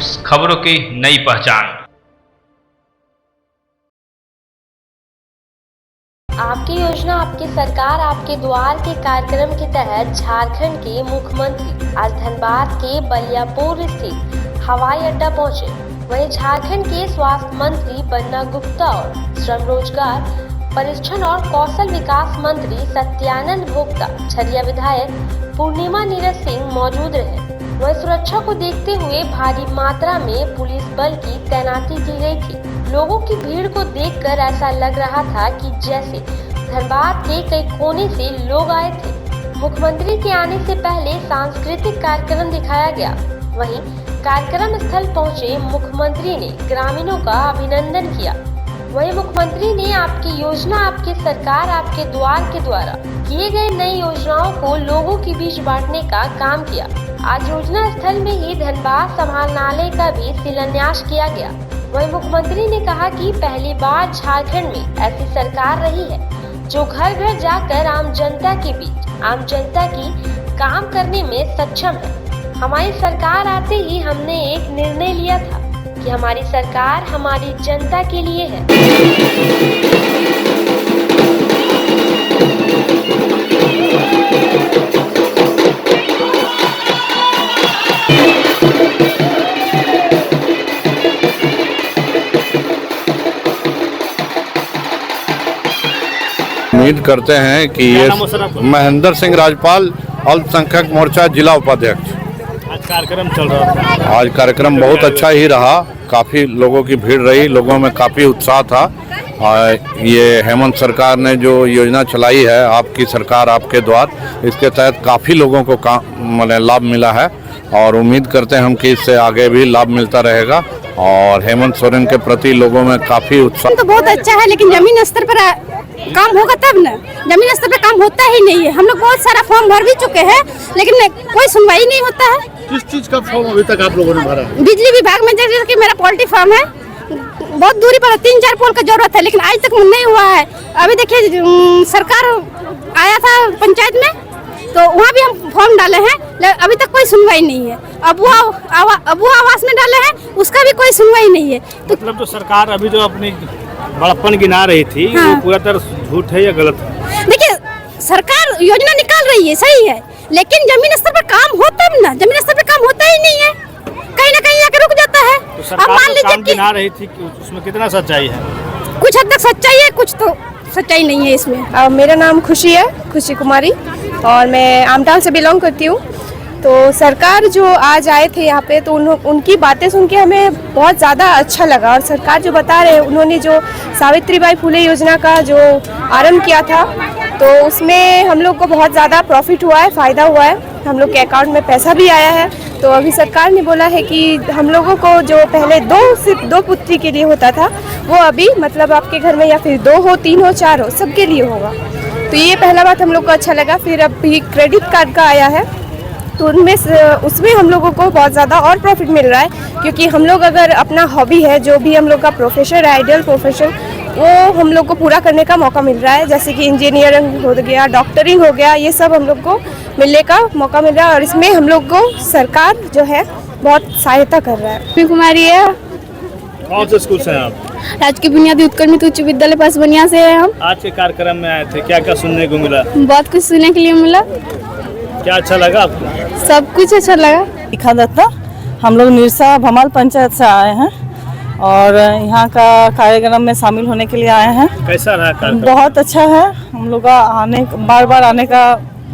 News, खबरों की नई पहचान। आपकी योजना आपकी सरकार आपके द्वार के कार्यक्रम के तहत झारखंड के मुख्यमंत्री आज धनबाद के बलियापुर स्थित हवाई अड्डा पहुंचे। वहीं झारखंड के स्वास्थ्य मंत्री बन्ना गुप्ता और श्रम रोजगार, परिश्रम और कौशल विकास मंत्री सत्यानंद भोक्ता, छरिया विधायक पूर्णिमा नीरज सिंह मौजूद रहे। वहीं सुरक्षा को देखते हुए भारी मात्रा में पुलिस बल की तैनाती की गई थी। लोगों की भीड़ को देखकर ऐसा लग रहा था कि जैसे धनबाद के कई कोने से लोग आए थे। मुख्यमंत्री के आने से पहले सांस्कृतिक कार्यक्रम दिखाया गया। वहीं कार्यक्रम स्थल पहुंचे मुख्यमंत्री ने ग्रामीणों का अभिनंदन किया। वहीं मुख्यमंत्री ने आपकी योजना आपकी सरकार आपके द्वार के द्वारा किए गए नई योजनाओं को लोगों के बीच बांटने का काम किया। आज योजना स्थल में ही धनबाद समाहरणालय का भी शिलान्यास किया गया। वहीं मुख्यमंत्री ने कहा कि पहली बार झारखंड में ऐसी सरकार रही है जो घर घर जाकर आम जनता के बीच आम जनता की काम करने में सक्षम है। हमारी सरकार आते ही हमने एक निर्णय लिया था कि हमारी सरकार हमारी जनता के लिए है। उम्मीद करते हैं कि ये महेंद्र सिंह राजपाल, अल्पसंख्यक मोर्चा जिला उपाध्यक्ष। आज कार्यक्रम चल रहा था। आज कार्यक्रम बहुत अच्छा ही रहा, काफ़ी लोगों की भीड़ रही, लोगों में काफ़ी उत्साह था। ये हेमंत सरकार ने जो योजना चलाई है आपकी सरकार आपके द्वार, इसके तहत काफ़ी लोगों को लाभ मिला है और उम्मीद करते हैं हम कि इससे आगे भी लाभ मिलता रहेगा। और हेमंत सोरेन के प्रति लोगों में काफ़ी उत्साह तो बहुत अच्छा है, लेकिन जमीन स्तर पर काम होगा तब ना। जमीन स्तर पे काम होता ही नहीं है। हम लोग बहुत सारा फॉर्म भर भी चुके हैं, लेकिन कोई सुनवाई नहीं होता है। किस चीज का फॉर्म अभी तक आप लोगों ने भरा? बिजली विभाग में, जैसे कि मेरा पोल्ट्री फार्म है, बहुत दूरी पर 3-4 पोल का जरूरत है, लेकिन आज तक नहीं हुआ है। अभी देखिए सरकार आया था पंचायत में, तो वहाँ भी हम फॉर्म डाले हैं, अभी तक कोई सुनवाई नहीं है। अबू आवास में डाले हैं, उसका भी कोई सुनवाई नहीं है। तो मतलब जो सरकार अभी जो अपनी बड़प्पन गिना रही थी, हाँ। वो पूरा तरह झूठ है या गलत है? देखिए सरकार योजना निकाल रही है, सही है, लेकिन जमीन स्तर पर काम हो तब ना। जमीन स्तर पर काम होता ही नहीं है, कहीं ना कहीं आकर रुक जाता है। तो सरकार जो काम गिना रही थी उसमें कितना सच्चाई है? कुछ हद तक सच्चाई है, कुछ तो सच्चाई नहीं है इसमें। मेरा नाम खुशी है, खुशी कुमारी, और मैं आमटाल से बिलोंग करती हूँ। तो सरकार जो आज आए थे यहाँ पे, तो उनकी बातें सुन के हमें बहुत ज़्यादा अच्छा लगा। और सरकार जो बता रहे हैं, उन्होंने जो सावित्रीबाई फुले योजना का जो आरंभ किया था, तो उसमें हम लोग को बहुत ज़्यादा प्रॉफिट हुआ है, फ़ायदा हुआ है। हम लोग के अकाउंट में पैसा भी आया है। तो अभी सरकार ने बोला है कि हम लोगों को जो पहले सिर्फ दो पुत्री के लिए होता था, वो अभी मतलब आपके घर में या फिर 2 हो, 3 हो, 4 हो, सबके लिए होगा। तो ये पहला बात हम लोग को अच्छा लगा। फिर अभी क्रेडिट कार्ड का आया है, तो उसमें हम लोगों को बहुत ज़्यादा और प्रॉफिट मिल रहा है, क्योंकि हम लोग अगर अपना हॉबी है, जो भी हम लोग का प्रोफेशन है, आइडियल प्रोफेशन, वो हम लोग को पूरा करने का मौका मिल रहा है। जैसे कि इंजीनियरिंग हो गया, डॉक्टरिंग हो गया, ये सब हम लोग को मिलने का मौका मिल रहा है। और इसमें हम लोग को सरकार जो है बहुत सहायता कर रहा है। कुमारी है। कौन से स्कूल से हैं आप? राजकीय बुनियादी उत्क्रमित उच्च विद्यालय पासबनिया से है हम। आज के कार्यक्रम में आए थे, क्या क्या सुनने को मिला? बहुत कुछ सुनने के लिए मिला। क्या अच्छा लगा आपको? सब कुछ अच्छा लगा। दिखा दत्ता, हम लोग निरसा भमाल पंचायत से आए हैं और यहाँ का कार्यक्रम में शामिल होने के लिए आए हैं। कैसा रहा कार्यक्रम? बहुत अच्छा है। हम लोग का बार बार आने का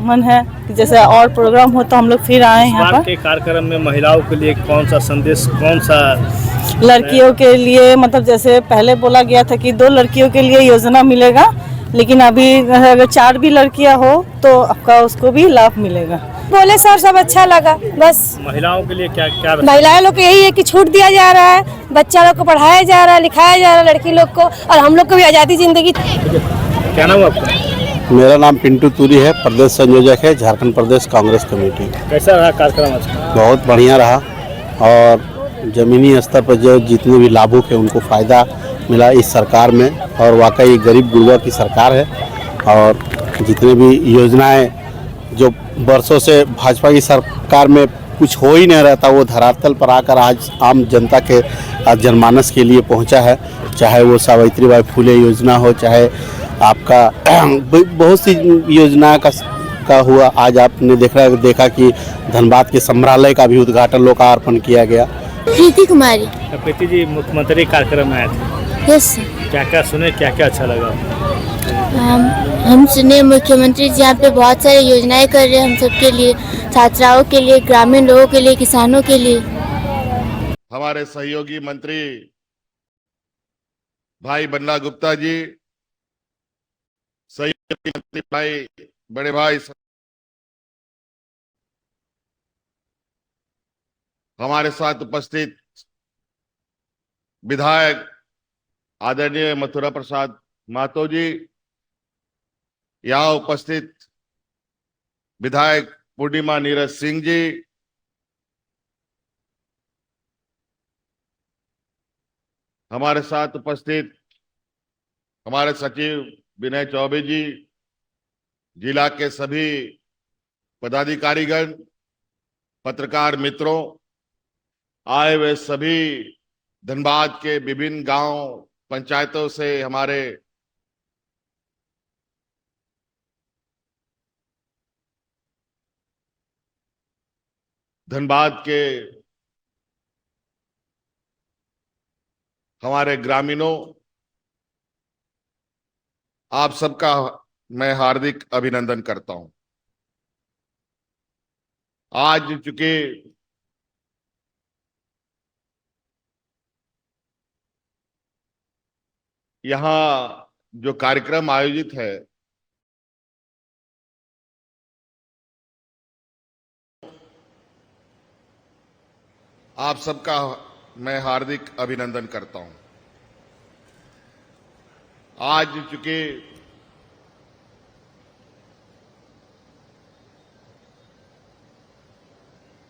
मन है कि जैसे और प्रोग्राम हो तो हम लोग फिर आए यहाँ पर। के कार्यक्रम में महिलाओं के लिए कौन सा संदेश, कौन सा? लड़कियों के लिए मतलब जैसे पहले बोला गया था कि 2 लड़कियों के लिए योजना मिलेगा, लेकिन अभी अगर 4 भी लड़कियां हो तो आपका उसको भी लाभ मिलेगा। बोले सर सब अच्छा लगा। बस महिलाओं के लिए क्या क्या? महिलाएं लोग को यही है कि छूट दिया जा रहा है, बच्चा लोग को पढ़ाया जा रहा है, लिखाया जा रहा है, लड़की लोग को, और हम लोग को भी आज़ादी जिंदगी। क्या नाम है आपका? मेरा नाम पिंटू तुरी है, प्रदेश संयोजक है झारखंड प्रदेश कांग्रेस कमेटी। कैसा रहा कार्यक्रम आज? बहुत बढ़िया रहा और ज़मीनी स्तर पर जो जितने भी लाभुक हैं उनको फ़ायदा मिला इस सरकार में। और वाकई गरीब गुरबा की सरकार है और जितने भी योजनाएं जो वर्षों से भाजपा की सरकार में कुछ हो ही नहीं रहता, वो धरातल पर आकर आज आम जनता के जनमानस के लिए पहुंचा है। चाहे वो सावित्रीबाई फुले योजना हो, चाहे आपका बहुत सी योजना का हुआ। आज आपने देखा कि धनबाद के संग्रहालय का भी उद्घाटन लोकार्पण किया गया। प्रीति कुमारी। प्रीति जी, मुख्यमंत्री कार्यक्रम में आए थे, यस। क्या क्या सुने, क्या क्या अच्छा लगा? हम सुने मुख्यमंत्री जी यहाँ पे बहुत सारी योजनाएं कर रहे हैं हम सबके लिए, छात्राओं के लिए, ग्रामीण लोगों के लिए, किसानों के लिए। हमारे सहयोगी मंत्री भाई बन्ना गुप्ता जी, सहयोगी मंत्री भाई बड़े भाई, हमारे साथ उपस्थित विधायक आदरणीय मथुरा प्रसाद महतो जी, यहाँ उपस्थित विधायक पूर्णिमा नीरज सिंह जी, हमारे साथ उपस्थित हमारे सचिव विनय चौबे जी, जिला के सभी पदाधिकारीगण, पत्रकार मित्रों, आए हुए सभी धनबाद के विभिन्न गांव पंचायतों से हमारे धनबाद के हमारे ग्रामीणों, आप सबका मैं हार्दिक अभिनंदन करता हूं। आज चूंकि यहां जो कार्यक्रम आयोजित है, आप सबका मैं हार्दिक अभिनंदन करता हूं। आज चूंकि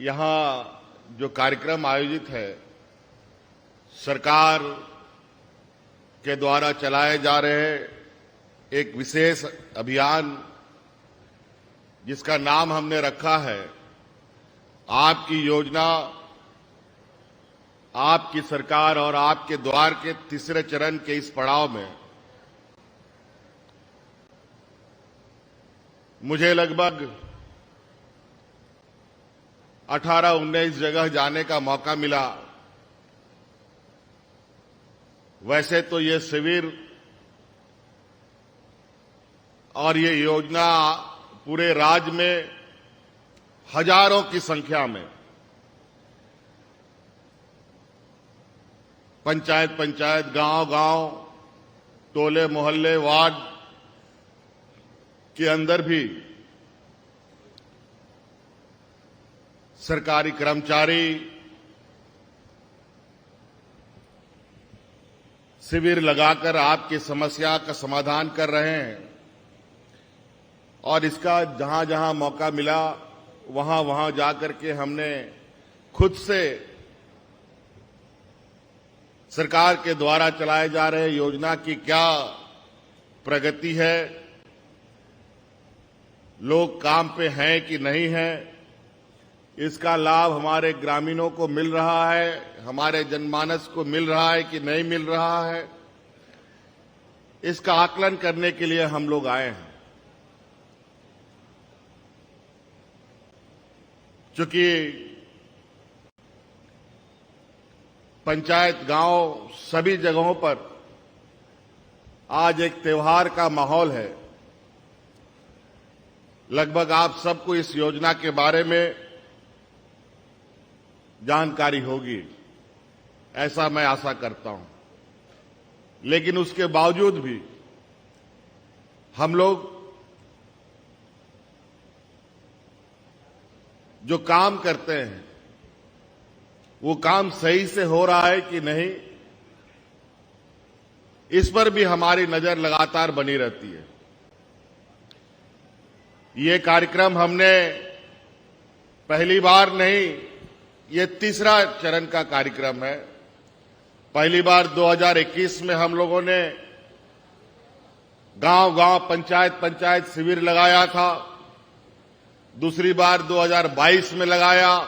यहां जो कार्यक्रम आयोजित है, सरकार के द्वारा चलाए जा रहे एक विशेष अभियान जिसका नाम हमने रखा है आपकी योजना, आपकी सरकार और आपके द्वार के तीसरे चरण के इस पड़ाव में मुझे लगभग 18-19 जगह जाने का मौका मिला। वैसे तो ये शिविर और ये योजना पूरे राज्य में हजारों की संख्या में पंचायत पंचायत, गांव-गांव, टोले मोहल्ले, वार्ड के अंदर भी सरकारी कर्मचारी शिविर लगाकर आपकी समस्या का समाधान कर रहे हैं। और इसका जहां जहां मौका मिला वहां वहां जाकर के हमने खुद से सरकार के द्वारा चलाए जा रहे योजना की क्या प्रगति है, लोग काम पे हैं कि नहीं हैं, इसका लाभ हमारे ग्रामीणों को मिल रहा है, हमारे जनमानस को मिल रहा है कि नहीं मिल रहा है, इसका आकलन करने के लिए हम लोग आए हैं। चूंकि पंचायत, गांव, सभी जगहों पर आज एक त्योहार का माहौल है। लगभग आप सबको इस योजना के बारे में जानकारी होगी, ऐसा मैं आशा करता हूं। लेकिन उसके बावजूद भी हम लोग जो काम करते हैं वो काम सही से हो रहा है कि नहीं, इस पर भी हमारी नजर लगातार बनी रहती है। ये कार्यक्रम हमने पहली बार नहीं, ये तीसरा चरण का कार्यक्रम है। पहली बार 2021 में हम लोगों ने गांव-गांव, पंचायत शिविर लगाया था। दूसरी बार 2022 में लगाया,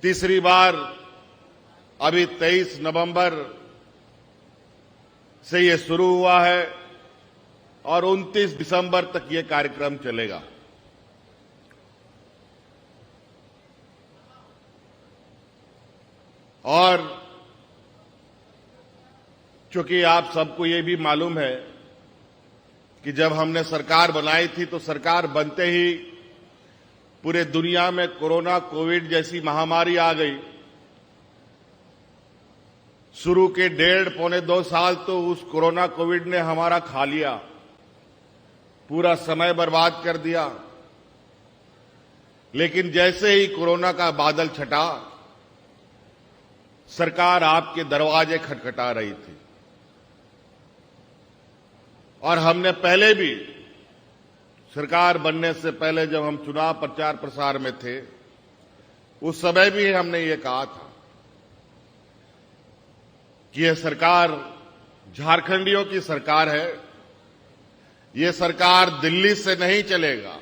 तीसरी बार अभी 23 नवंबर से ये शुरू हुआ है और 29 दिसंबर तक ये कार्यक्रम चलेगा। और चूंकि आप सबको ये भी मालूम है कि जब हमने सरकार बनाई थी तो सरकार बनते ही पूरे दुनिया में कोरोना कोविड जैसी महामारी आ गई। शुरू के 1.5-2 साल तो उस कोरोना कोविड ने हमारा खा लिया, पूरा समय बर्बाद कर दिया। लेकिन जैसे ही कोरोना का बादल छटा, सरकार आपके दरवाजे खटखटा रही थी। और हमने पहले भी, सरकार बनने से पहले जब हम चुनाव प्रचार प्रसार में थे, उस समय भी हमने ये कहा था कि यह सरकार झारखंडियों की सरकार है। ये सरकार दिल्ली से नहीं चलेगा,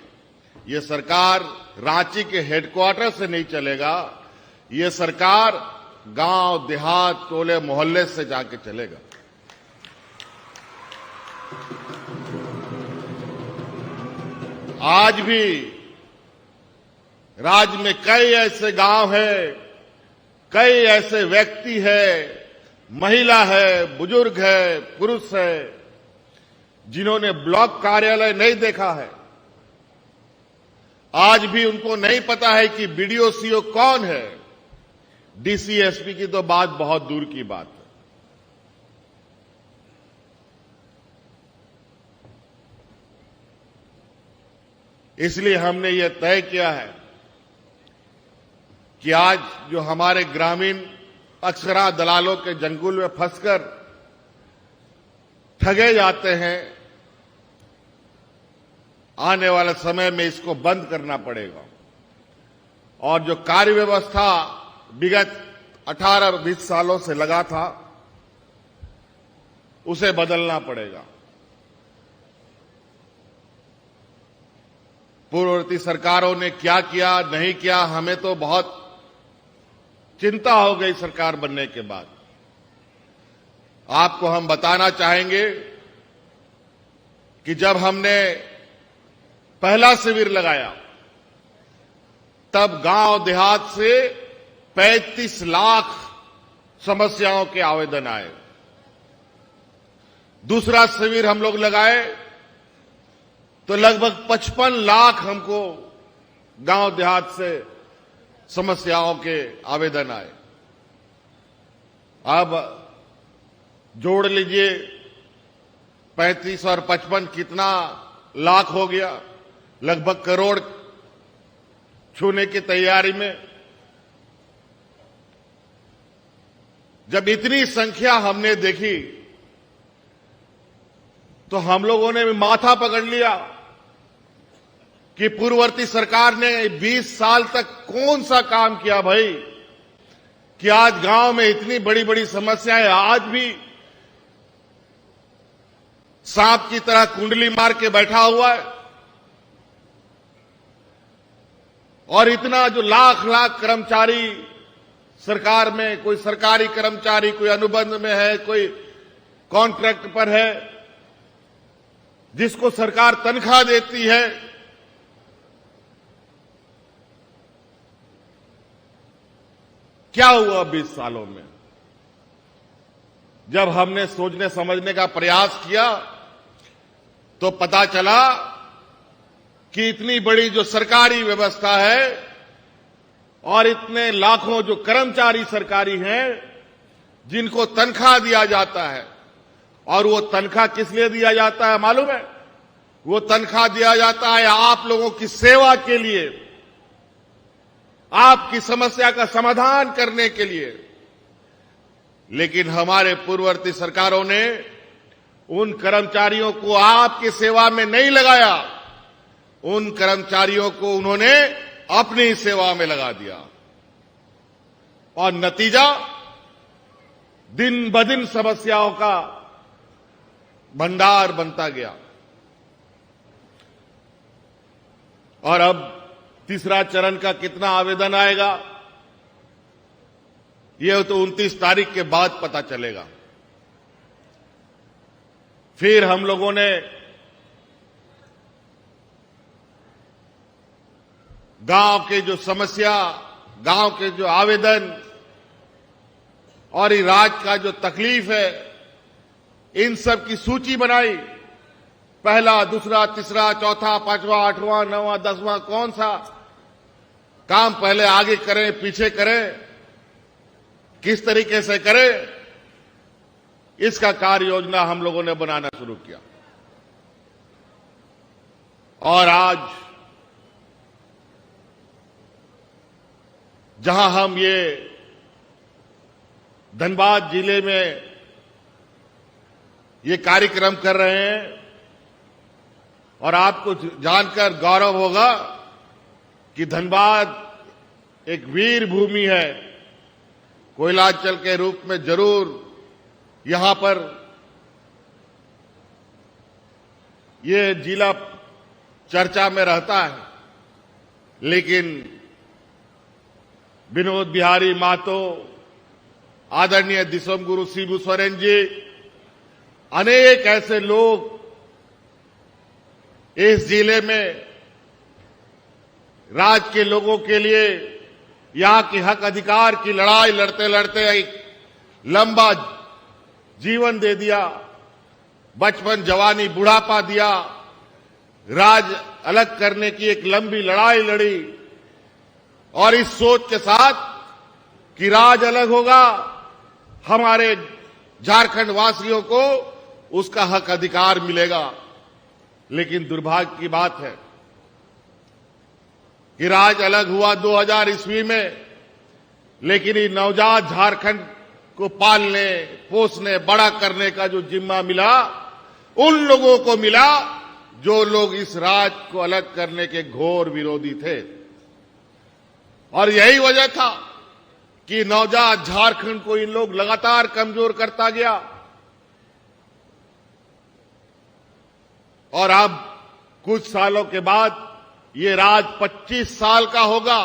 ये सरकार रांची के हेडक्वार्टर से नहीं चलेगा, ये सरकार गांव देहात टोले मोहल्ले से जाके चलेगा। आज भी राज्य में कई ऐसे गांव हैं, कई ऐसे व्यक्ति हैं, महिला है, बुजुर्ग है, पुरुष है, जिन्होंने ब्लॉक कार्यालय नहीं देखा है। आज भी उनको नहीं पता है कि बीडीओ सीओ कौन है। डीसी एसपी की तो बात बहुत दूर की बात है। इसलिए हमने ये तय किया है कि आज जो हमारे ग्रामीण अक्सरा दलालों के जंगल में फंसकर ठगे जाते हैं, आने वाले समय में इसको बंद करना पड़ेगा। और जो कार्य व्यवस्था विगत 18-20 सालों से लगा था, उसे बदलना पड़ेगा। पूर्ववर्ती सरकारों ने क्या किया नहीं किया, हमें तो बहुत चिंता हो गई सरकार बनने के बाद। आपको हम बताना चाहेंगे कि जब हमने पहला शिविर लगाया, तब गांव देहात से 35 लाख समस्याओं के आवेदन आए। दूसरा शिविर हम लोग लगाए तो लगभग 55 लाख हमको गांव देहात से समस्याओं के आवेदन आए। अब जोड़ लीजिए 35 और 55 कितना लाख हो गया, लगभग करोड़ छूने की तैयारी में। जब इतनी संख्या हमने देखी तो हम लोगों ने भी माथा पकड़ लिया कि पूर्ववर्ती सरकार ने 20 साल तक कौन सा काम किया भाई, कि आज गांव में इतनी बड़ी बड़ी समस्याएं, आज भी सांप की तरह कुंडली मार के बैठा हुआ है। और इतना जो लाख लाख कर्मचारी सरकार में, कोई सरकारी कर्मचारी, कोई अनुबंध में है, कोई कॉन्ट्रैक्ट पर है, जिसको सरकार तनख्वाह देती है, क्या हुआ 20 सालों में? जब हमने सोचने समझने का प्रयास किया तो पता चला कि इतनी बड़ी जो सरकारी व्यवस्था है और इतने लाखों जो कर्मचारी सरकारी हैं, जिनको तनख्वाह दिया जाता है, और वो तनख्वाह किस लिए दिया जाता है मालूम है? वो तनख्वाह दिया जाता है आप लोगों की सेवा के लिए, आपकी समस्या का समाधान करने के लिए। लेकिन हमारे पूर्ववर्ती सरकारों ने उन कर्मचारियों को आपकी सेवा में नहीं लगाया, उन कर्मचारियों को उन्होंने अपनी सेवा में लगा दिया। और नतीजा दिन ब दिन समस्याओं का भंडार बनता गया। और अब तीसरा चरण का कितना आवेदन आएगा ये तो 29 तारीख के बाद पता चलेगा। फिर हम लोगों ने गांव के जो समस्या, गांव के जो आवेदन और ये राज्य का जो तकलीफ है, इन सब की सूची बनाई। पहला, दूसरा, तीसरा, चौथा, पांचवा, आठवां, नौवां, 10वां कौन सा काम पहले आगे करें, पीछे करें, किस तरीके से करें, इसका कार्य योजना हम लोगों ने बनाना शुरू किया। और आज जहां हम ये धनबाद जिले में ये कार्यक्रम कर रहे हैं, और आपको जानकर गौरव होगा कि धनबाद एक वीर भूमि है। कोयलांचल के रूप में जरूर यहां पर ये जिला चर्चा में रहता है, लेकिन विनोद बिहारी महतो, आदरणीय दिसोम गुरु शिबू सोरेन जी, अनेक ऐसे लोग इस जिले में राज्य के लोगों के लिए, यहां के हक अधिकार की लड़ाई लड़ते लड़ते एक लंबा जीवन दे दिया, बचपन, जवानी, बुढ़ापा दिया, राज्य अलग करने की एक लंबी लड़ाई लड़ी, और इस सोच के साथ कि राज्य अलग होगा, हमारे झारखंड वासियों को उसका हक अधिकार मिलेगा। लेकिन दुर्भाग्य की बात है कि राज्य अलग हुआ 2000 ईस्वी में, लेकिन ये नवजात झारखंड को पालने, पोसने, बड़ा करने का जो जिम्मा मिला, उन लोगों को मिला जो लोग इस राज्य को अलग करने के घोर विरोधी थे। और यही वजह था कि नवजात झारखंड को इन लोग लगातार कमजोर करता गया। और अब कुछ सालों के बाद ये राज्य 25 साल का होगा,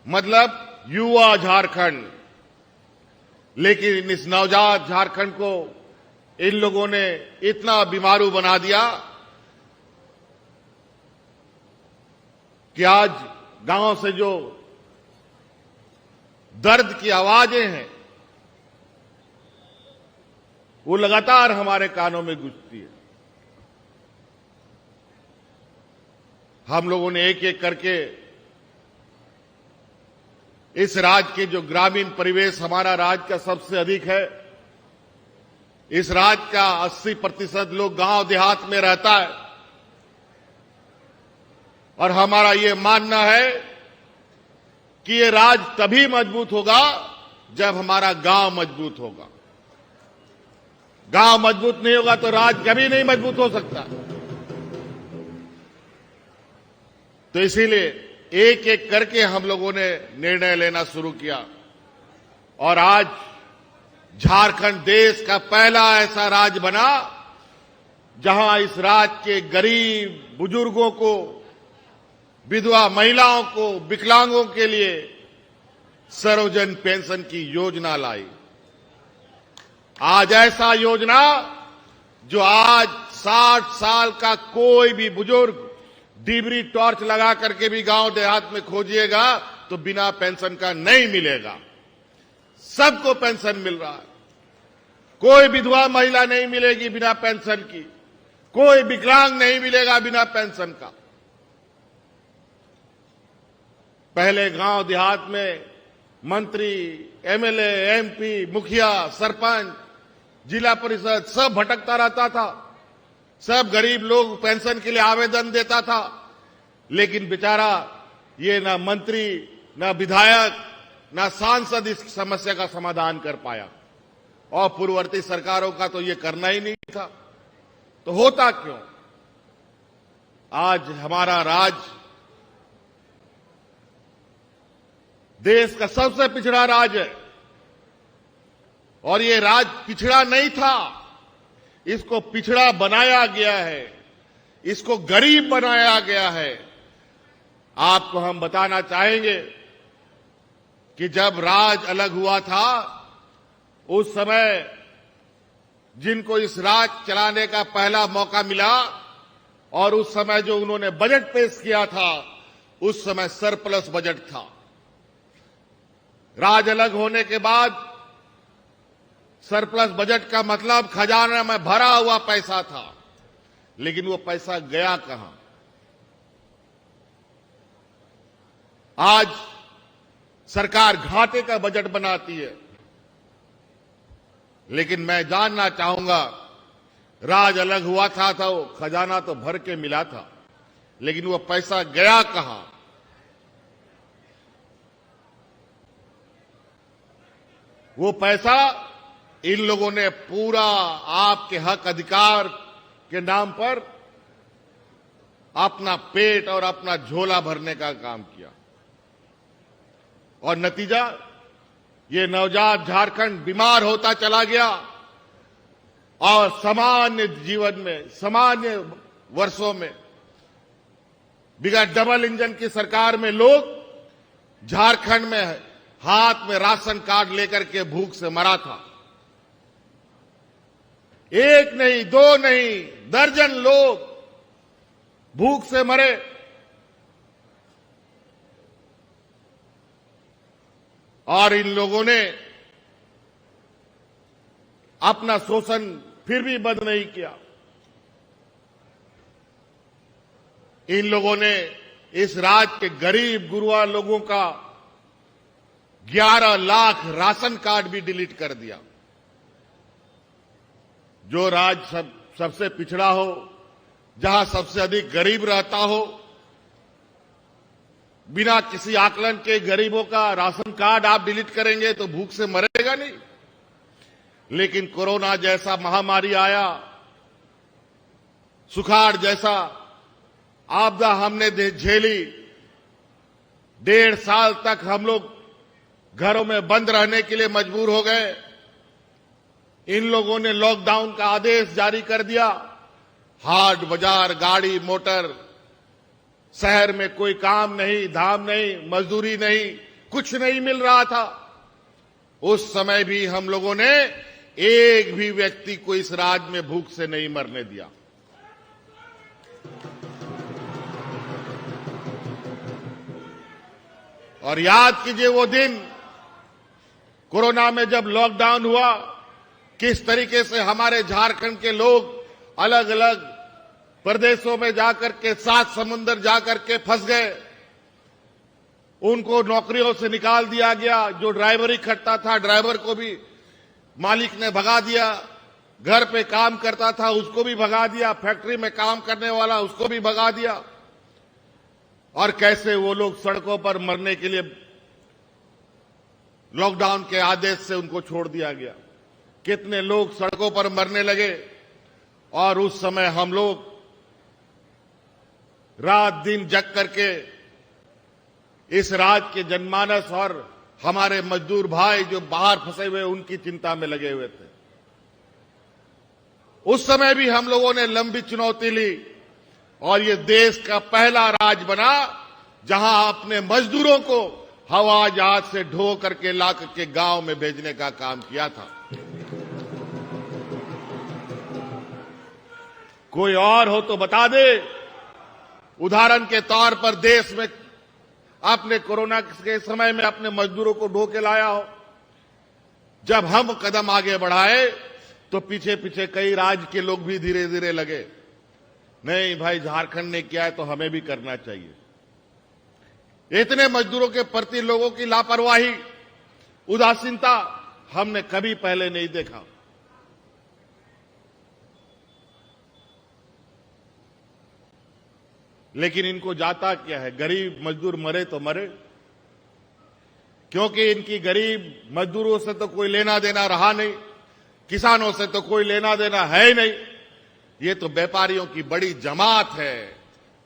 मतलब युवा झारखंड। लेकिन इस नवजात झारखंड को इन लोगों ने इतना बीमारू बना दिया कि आज गांव से जो दर्द की आवाजें हैं, वो लगातार हमारे कानों में गूंजती है। हम लोगों ने एक एक करके इस राज्य के जो ग्रामीण परिवेश, हमारा राज्य का सबसे अधिक है, इस राज्य का 80% लोग गांव देहात में रहता है, और हमारा ये मानना है कि ये राज्य तभी मजबूत होगा जब हमारा गांव मजबूत होगा। गांव मजबूत नहीं होगा तो राज्य कभी नहीं मजबूत हो सकता। तो इसीलिए एक एक करके हम लोगों ने निर्णय लेना शुरू किया, और आज झारखंड देश का पहला ऐसा राज्य बना जहां इस राज्य के गरीब बुजुर्गों को, विधवा महिलाओं को, विकलांगों के लिए सर्वजन पेंशन की योजना लाई। आज ऐसा योजना जो आज 60 साल का कोई भी बुजुर्ग डिबरी टॉर्च लगा करके भी गांव देहात में खोजिएगा तो बिना पेंशन का नहीं मिलेगा। सबको पेंशन मिल रहा है। कोई विधवा महिला नहीं मिलेगी बिना पेंशन की, कोई विकलांग नहीं मिलेगा बिना पेंशन का। पहले गांव देहात में मंत्री, एमएलए, एमपी, मुखिया, सरपंच, जिला परिषद सब भटकता रहता था। सब गरीब लोग पेंशन के लिए आवेदन देता था, लेकिन बेचारा ये ना मंत्री, ना विधायक, ना सांसद इस समस्या का समाधान कर पाया। और पूर्ववर्ती सरकारों का तो ये करना ही नहीं था। तो होता क्यों? आज हमारा राज्य देश का सबसे पिछड़ा राज्य है, और ये राज्य पिछड़ा नहीं था, इसको पिछड़ा बनाया गया है, इसको गरीब बनाया गया है। आपको हम बताना चाहेंगे कि जब राज अलग हुआ था उस समय जिनको इस राज चलाने का पहला मौका मिला और उस समय जो उन्होंने बजट पेश किया था उस समय सरप्लस बजट था। राज अलग होने के बाद सरप्लस बजट का मतलब खजाना में भरा हुआ पैसा था, लेकिन वो पैसा गया कहां? आज सरकार घाटे का बजट बनाती है, लेकिन मैं जानना चाहूंगा, राज अलग हुआ था तो खजाना तो भर के मिला था, लेकिन वो पैसा गया कहां? वो पैसा इन लोगों ने पूरा आपके हक अधिकार के नाम पर अपना पेट और अपना झोला भरने का काम किया और नतीजा ये नवजात झारखंड बीमार होता चला गया और सामान्य जीवन में, सामान्य वर्षों में बिगड़ डबल इंजन की सरकार में लोग झारखंड में हाथ में राशन कार्ड लेकर के भूख से मरा था। एक नहीं, दो नहीं, दर्जन लोग भूख से मरे। और इन लोगों ने अपना शोषण फिर भी बंद नहीं किया। इन लोगों ने इस राज्य के गरीब गुरुआ लोगों का 11 लाख राशन कार्ड भी डिलीट कर दिया। जो राज्य सबसे पिछड़ा हो, जहां सबसे अधिक गरीब रहता हो, बिना किसी आकलन के गरीबों का राशन कार्ड आप डिलीट करेंगे तो भूख से मरेगा नहीं। लेकिन कोरोना जैसा महामारी आया, सुखाड़ जैसा आपदा हमने झेली, 1.5 साल तक हम लोग घरों में बंद रहने के लिए मजबूर हो गए। इन लोगों ने लॉकडाउन का आदेश जारी कर दिया। हाट बाजार, गाड़ी मोटर, शहर में कोई काम नहीं, धाम नहीं, मजदूरी नहीं, कुछ नहीं मिल रहा था। उस समय भी हम लोगों ने एक भी व्यक्ति को इस राज्य में भूख से नहीं मरने दिया। और याद कीजिए वो दिन कोरोना में जब लॉकडाउन हुआ, किस तरीके से हमारे झारखंड के लोग अलग अलग प्रदेशों में जाकर के 7 समुंदर जाकर के फंस गए। उनको नौकरियों से निकाल दिया गया। जो ड्राइवरी करता था, ड्राइवर को भी मालिक ने भगा दिया। घर पे काम करता था, उसको भी भगा दिया। फैक्ट्री में काम करने वाला, उसको भी भगा दिया। और कैसे वो लोग सड़कों पर मरने के लिए लॉकडाउन के आदेश से उनको छोड़ दिया गया। कितने लोग सड़कों पर मरने लगे। और उस समय हम लोग रात दिन जग करके इस राज्य के जनमानस और हमारे मजदूर भाई जो बाहर फंसे हुए उनकी चिंता में लगे हुए थे। उस समय भी हम लोगों ने लंबी चुनौती ली और ये देश का पहला राज्य बना जहां अपने मजदूरों को हवाई जहाज से ढो करके ला करके गांव में भेजने का काम किया था। कोई और हो तो बता दे। उदाहरण के तौर पर देश में आपने कोरोना के समय में अपने मजदूरों को ढो के लाया हो। जब हम कदम आगे बढ़ाए तो पीछे पीछे कई राज्य के लोग भी धीरे धीरे लगे, नहीं भाई झारखंड ने किया है तो हमें भी करना चाहिए। इतने मजदूरों के प्रति लोगों की लापरवाही, उदासीनता हमने कभी पहले नहीं देखा। लेकिन इनको जाता क्या है, गरीब मजदूर मरे तो मरे, क्योंकि इनकी गरीब मजदूरों से तो कोई लेना देना रहा नहीं, किसानों से तो कोई लेना देना है ही नहीं। ये तो व्यापारियों की बड़ी जमात है।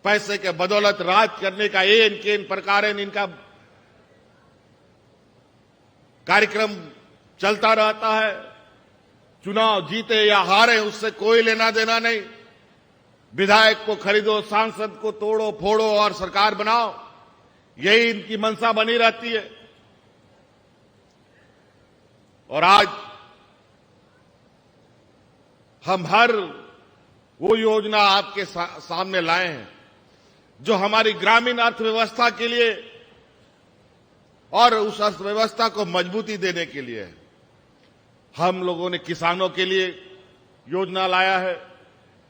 पैसे के बदौलत राज करने का इन प्रकार इनका कार्यक्रम चलता रहता है। चुनाव जीते या हारे उससे कोई लेना देना नहीं। विधायक को खरीदो, सांसद को तोड़ो फोड़ो और सरकार बनाओ, यही इनकी मंशा बनी रहती है। और आज हम हर वो योजना आपके सामने लाए हैं जो हमारी ग्रामीण अर्थव्यवस्था के लिए और उस अर्थव्यवस्था को मजबूती देने के लिए है। हम लोगों ने किसानों के लिए योजना लाया है,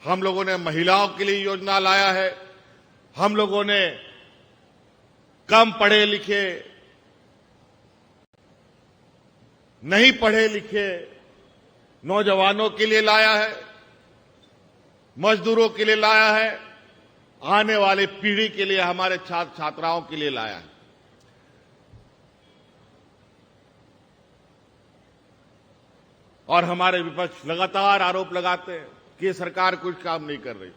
हम लोगों ने महिलाओं के लिए योजना लाया है, हम लोगों ने कम पढ़े लिखे, नहीं पढ़े लिखे नौजवानों के लिए लाया है, मजदूरों के लिए लाया है, आने वाली पीढ़ी के लिए, हमारे छात्र छात्राओं के लिए लाया है। और हमारे विपक्ष लगातार आरोप लगाते हैं कि सरकार कुछ काम नहीं कर रही।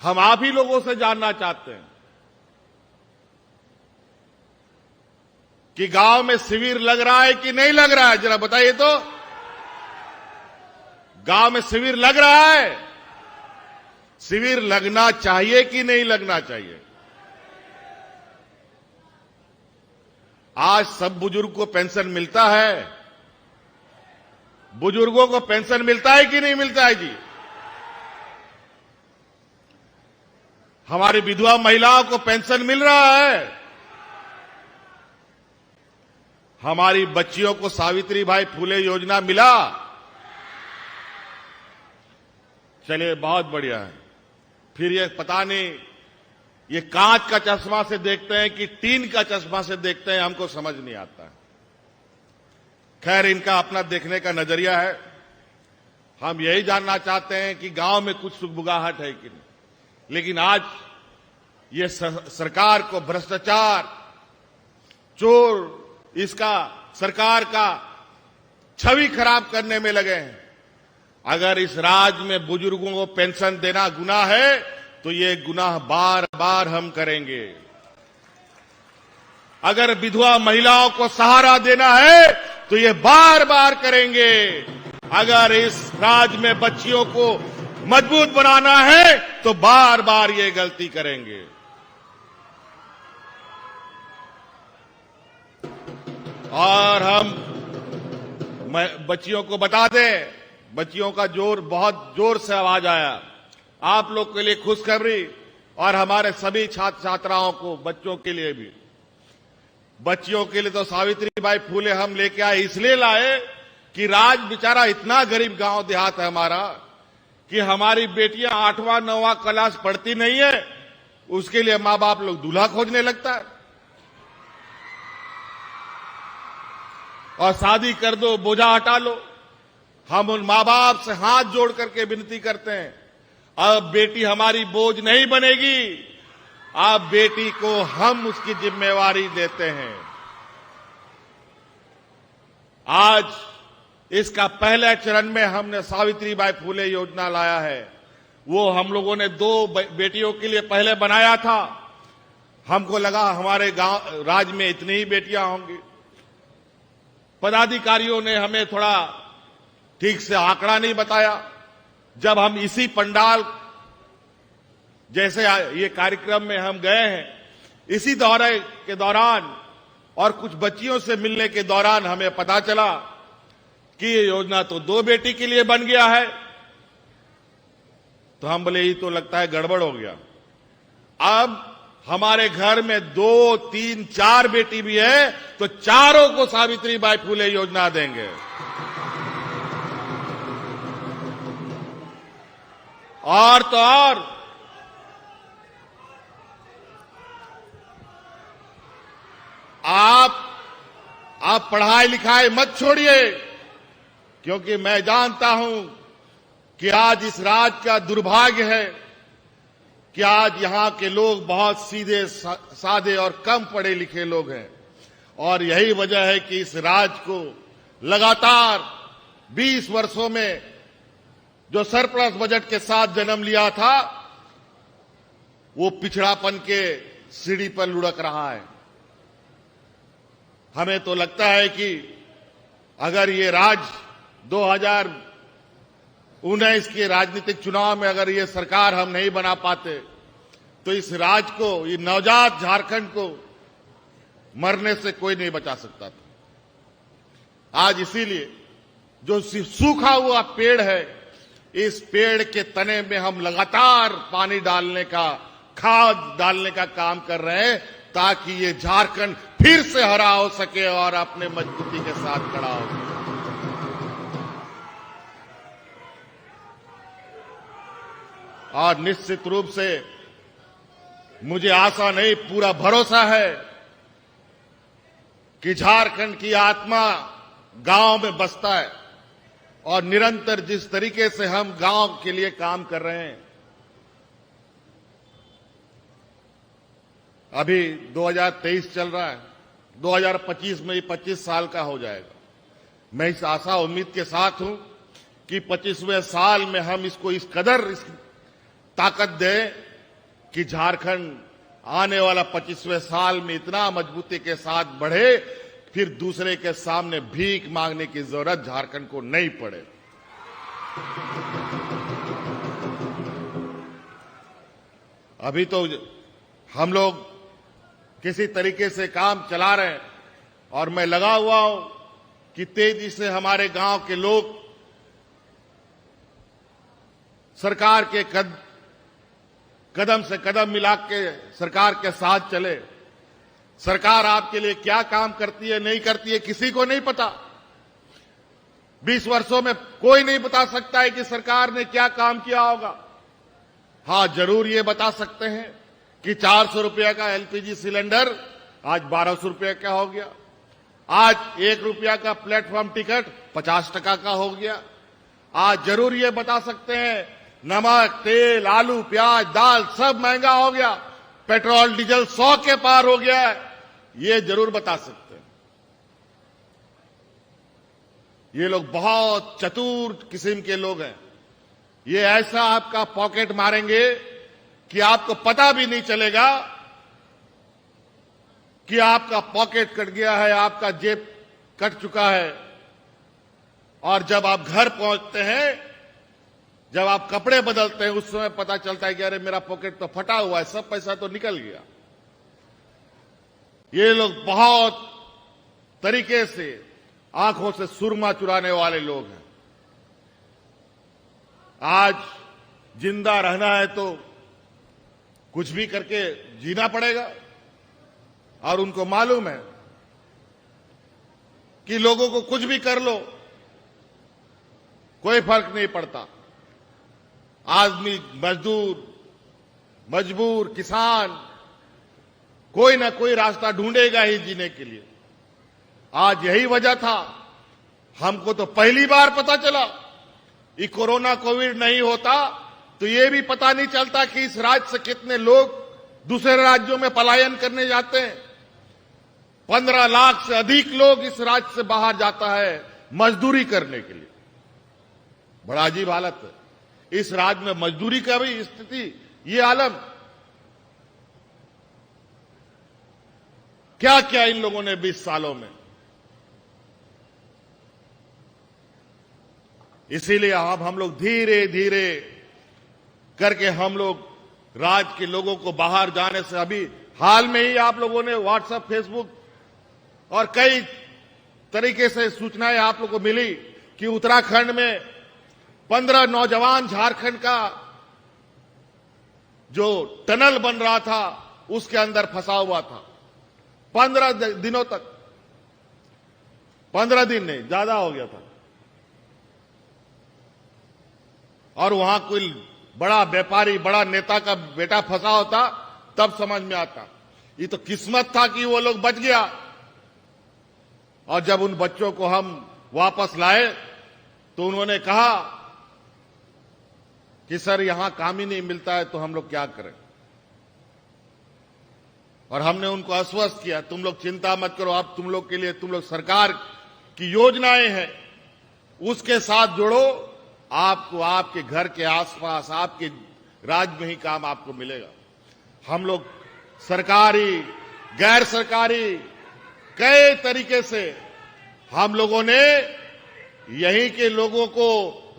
हम आप ही लोगों से जानना चाहते हैं कि गांव में शिविर लग रहा है कि नहीं लग रहा है, जरा बताइए तो। गांव में शिविर लग रहा है? शिविर लगना चाहिए कि नहीं लगना चाहिए? आज सब बुजुर्ग को पेंशन मिलता है? बुजुर्गों को पेंशन मिलता है कि नहीं मिलता है जी? हमारी विधवा महिलाओं को पेंशन मिल रहा है? हमारी बच्चियों को सावित्रीबाई फुले योजना मिला? चलिए, बहुत बढ़िया है। फिर ये पता नहीं ये कांच का चश्मा से देखते हैं कि टीन का चश्मा से देखते हैं, हमको समझ नहीं आता। खैर, इनका अपना देखने का नजरिया है। हम यही जानना चाहते हैं कि गांव में कुछ सुगबुगाहट है कि नहीं। लेकिन आज ये सरकार को भ्रष्टाचार, चोर, इसका सरकार का छवि खराब करने में लगे हैं। अगर इस राज्य में बुजुर्गों को पेंशन देना गुनाह है तो ये गुनाह बार बार हम करेंगे। अगर विधवा महिलाओं को सहारा देना है तो ये बार बार करेंगे। अगर इस राज्य में बच्चियों को मजबूत बनाना है तो बार बार ये गलती करेंगे। और हम बच्चियों को बता दें, बच्चियों का बहुत जोर से आवाज आया। आप लोग के लिए खुशखबरी, और हमारे सभी छात्र छात्राओं को, बच्चों के लिए भी। बच्चियों के लिए तो सावित्रीबाई फुले हम लेके आए, इसलिए लाए कि राज बेचारा इतना गरीब गांव देहात है हमारा कि हमारी बेटियां 8वां 9वां क्लास पढ़ती नहीं है, उसके लिए मां बाप लोग दूल्हा खोजने लगता है। और शादी कर दो, बोझा हटा लो। हम उन मां बाप से हाथ जोड़ करके विनती करते हैं, अब बेटी हमारी बोझ नहीं बनेगी, अब बेटी को हम उसकी जिम्मेवारी देते हैं। आज इसका पहले चरण में हमने सावित्रीबाई फुले योजना लाया है। वो हम लोगों ने 2 बेटियों के लिए पहले बनाया था। हमको लगा हमारे गांव राज्य में इतनी ही बेटियां होंगी। पदाधिकारियों ने हमें थोड़ा ठीक से आंकड़ा नहीं बताया। जब हम इसी पंडाल जैसे ये कार्यक्रम में हम गए हैं, इसी दौरे के दौरान और कुछ बच्चियों से मिलने के दौरान हमें पता चला कि ये योजना तो 2 बेटी के लिए बन गया है। तो हम बोले, ये तो लगता है गड़बड़ हो गया। अब हमारे घर में 2, 3, 4 बेटी भी है तो चारों को सावित्रीबाई फुले योजना देंगे। और तो और आप पढ़ाई लिखाई मत छोड़िए, क्योंकि मैं जानता हूं कि आज इस राज्य का दुर्भाग्य है कि आज यहां के लोग बहुत सीधे साधे और कम पढ़े लिखे लोग हैं। और यही वजह है कि इस राज्य को लगातार 20 वर्षों में जो सरप्लस बजट के साथ जन्म लिया था, वो पिछड़ापन के सीढ़ी पर लुढ़क रहा है। हमें तो लगता है कि अगर ये राज्य 2019 के राजनीतिक चुनाव में अगर ये सरकार हम नहीं बना पाते तो इस राज्य को, ये नवजात झारखंड को मरने से कोई नहीं बचा सकता था। आज इसीलिए जो सूखा हुआ पेड़ है, इस पेड़ के तने में हम लगातार पानी डालने का, खाद डालने का काम कर रहे हैं, ताकि ये झारखंड फिर से हरा हो सके और अपने मजबूती के साथ खड़ा हो सके। और निश्चित रूप से मुझे आशा नहीं, पूरा भरोसा है कि झारखंड की आत्मा गांव में बसता है और निरंतर जिस तरीके से हम गांव के लिए काम कर रहे हैं, अभी 2023 चल रहा है, 2025 में 25 साल का हो जाएगा। मैं इस आशा उम्मीद के साथ हूं कि 25वें साल में हम इसको इस कदर ताकत दें कि झारखंड आने वाला 25वें साल में इतना मजबूती के साथ बढ़े, फिर दूसरे के सामने भीख मांगने की जरूरत झारखंड को नहीं पड़े। अभी तो हम लोग किसी तरीके से काम चला रहे हैं और मैं लगा हुआ हूं कि तेजी से हमारे गांव के लोग सरकार के कदम से कदम मिला के सरकार के साथ चले। सरकार आपके लिए क्या काम करती है, नहीं करती है, किसी को नहीं पता। 20 वर्षों में कोई नहीं बता सकता है कि सरकार ने क्या काम किया होगा। हां, जरूर ये बता सकते हैं कि 400 रुपये का एलपीजी सिलेंडर आज 1200 रुपये का हो गया। आज 1 रुपया का प्लेटफॉर्म टिकट 50 टका का हो गया। आज जरूर ये बता सकते हैं नमक, तेल, आलू, प्याज, दाल सब महंगा हो गया। पेट्रोल, डीजल 100 के पार हो गया है। ये जरूर बता सकते हैं। ये लोग बहुत चतुर किस्म के लोग हैं। ये ऐसा आपका पॉकेट मारेंगे कि आपको पता भी नहीं चलेगा कि आपका पॉकेट कट गया है, आपका जेब कट चुका है। और जब आप घर पहुंचते हैं, जब आप कपड़े बदलते हैं, उस समय पता चलता है कि अरे मेरा पॉकेट तो फटा हुआ है, सब पैसा तो निकल गया। ये लोग बहुत तरीके से आंखों से सुरमा चुराने वाले लोग हैं। आज जिंदा रहना है तो कुछ भी करके जीना पड़ेगा और उनको मालूम है कि लोगों को कुछ भी कर लो, कोई फर्क नहीं पड़ता। आदमी, मजदूर, मजबूर, किसान कोई ना कोई रास्ता ढूंढेगा ही जीने के लिए। आज यही वजह था, हमको तो पहली बार पता चला ये कोरोना कोविड नहीं होता तो ये भी पता नहीं चलता कि इस राज्य से कितने लोग दूसरे राज्यों में पलायन करने जाते हैं। 15 लाख से अधिक लोग इस राज्य से बाहर जाता है मजदूरी करने के लिए। बड़ा अजीब हालत है इस राज्य में, मजदूरी का भी स्थिति, ये आलम। क्या क्या इन लोगों ने 20 सालों में। इसीलिए अब हम लोग धीरे धीरे करके हम लोग राज्य के लोगों को बाहर जाने से, अभी हाल में ही आप लोगों ने व्हाट्सएप, फेसबुक और कई तरीके से सूचनाएं आप लोगों को मिली कि उत्तराखंड में 15 नौजवान झारखंड का जो टनल बन रहा था उसके अंदर फंसा हुआ था 15 दिनों तक। 15 दिन नहीं, ज्यादा हो गया था। और वहां कोई बड़ा व्यापारी, बड़ा नेता का बेटा फंसा होता तब समझ में आता। ये तो किस्मत था कि वो लोग बच गया। और जब उन बच्चों को हम वापस लाए तो उन्होंने कहा कि सर यहां काम ही नहीं मिलता है तो हम लोग क्या करें। और हमने उनको आश्वस्त किया, तुम लोग चिंता मत करो, अब तुम लोग के लिए, तुम लोग सरकार की योजनाएं हैं उसके साथ जुड़ो, आपको आपके घर के आसपास, आपके राज्य में ही काम आपको मिलेगा। हम लोग सरकारी, गैर सरकारी कई तरीके से हम लोगों ने यहीं के लोगों को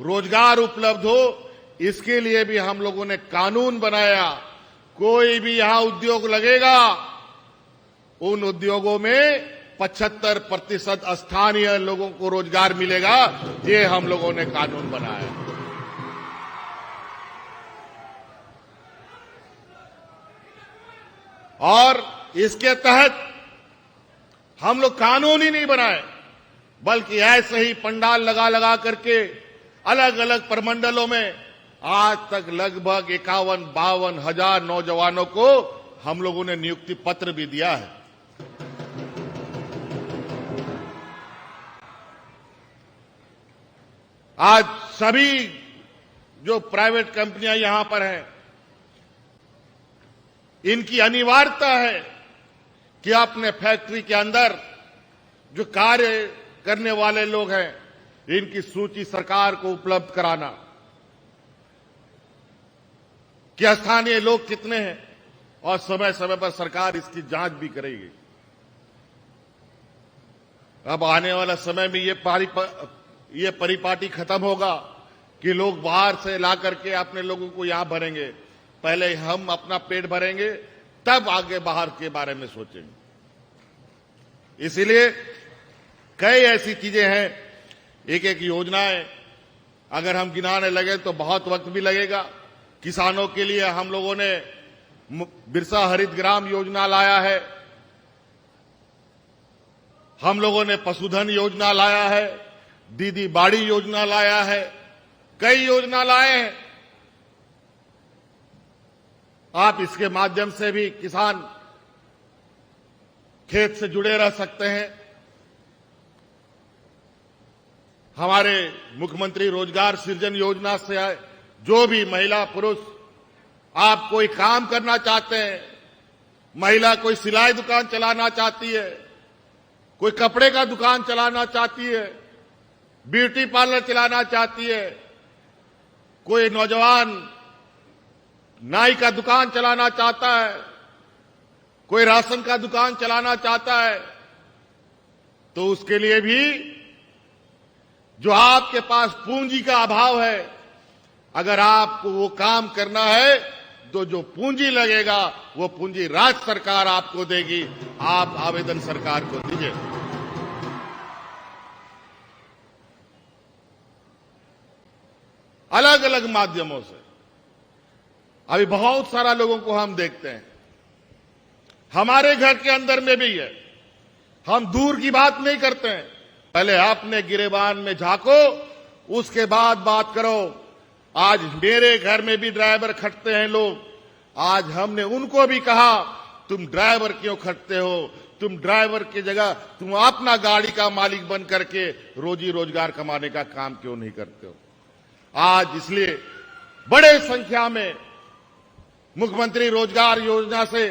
रोजगार उपलब्ध हो, इसके लिए भी हम लोगों ने कानून बनाया। कोई भी यहां उद्योग लगेगा उन उद्योगों में 75% स्थानीय लोगों को रोजगार मिलेगा। ये हम लोगों ने कानून बनाया है। और इसके तहत हम लोग कानून ही नहीं बनाए, बल्कि ऐसे ही पंडाल लगा लगा करके अलग अलग प्रमंडलों में आज तक लगभग 51-52 हजार नौजवानों को हम लोगों ने नियुक्ति पत्र भी दिया है। आज सभी जो प्राइवेट कंपनियां यहां पर हैं, इनकी अनिवार्यता है कि अपने फैक्ट्री के अंदर जो कार्य करने वाले लोग हैं, इनकी सूची सरकार को उपलब्ध कराना कि स्थानीय लोग कितने हैं, और समय समय पर सरकार इसकी जांच भी करेगी। अब आने वाला समय में ये परिपाटी खत्म होगा कि लोग बाहर से ला करके अपने लोगों को यहां भरेंगे। पहले हम अपना पेट भरेंगे, तब आगे बाहर के बारे में सोचेंगे। इसीलिए कई ऐसी चीजें हैं, एक एक योजनाएं अगर हम गिनाने लगे तो बहुत वक्त भी लगेगा। किसानों के लिए हम लोगों ने बिरसा हरित ग्राम योजना लाया है, हम लोगों ने पशुधन योजना लाया है, दीदी बाड़ी योजना लाया है, कई योजना लाए हैं। आप इसके माध्यम से भी किसान खेत से जुड़े रह सकते हैं। हमारे मुख्यमंत्री रोजगार सृजन योजना से आए जो भी महिला पुरुष आप कोई काम करना चाहते हैं, महिला कोई सिलाई दुकान चलाना चाहती है, कोई कपड़े का दुकान चलाना चाहती है, ब्यूटी पार्लर चलाना चाहती है, कोई नौजवान नाई का दुकान चलाना चाहता है, कोई राशन का दुकान चलाना चाहता है, तो उसके लिए भी जो आपके पास पूंजी का अभाव है, अगर आपको वो काम करना है तो जो पूंजी लगेगा वो पूंजी राज्य सरकार आपको देगी। आप आवेदन सरकार को दीजिए। अलग अलग माध्यमों से अभी बहुत सारा लोगों को हम देखते हैं, हमारे घर के अंदर में भी है। हम दूर की बात नहीं करते हैं, पहले आपने गिरेबान में झांको, उसके बाद बात करो। आज मेरे घर में भी ड्राइवर खटते हैं लोग। आज हमने उनको भी कहा तुम ड्राइवर क्यों खटते हो, तुम ड्राइवर की जगह तुम अपना गाड़ी का मालिक बन करके रोजी रोजगार कमाने का काम क्यों नहीं करते हो। आज इसलिए बड़े संख्या में मुख्यमंत्री रोजगार योजना से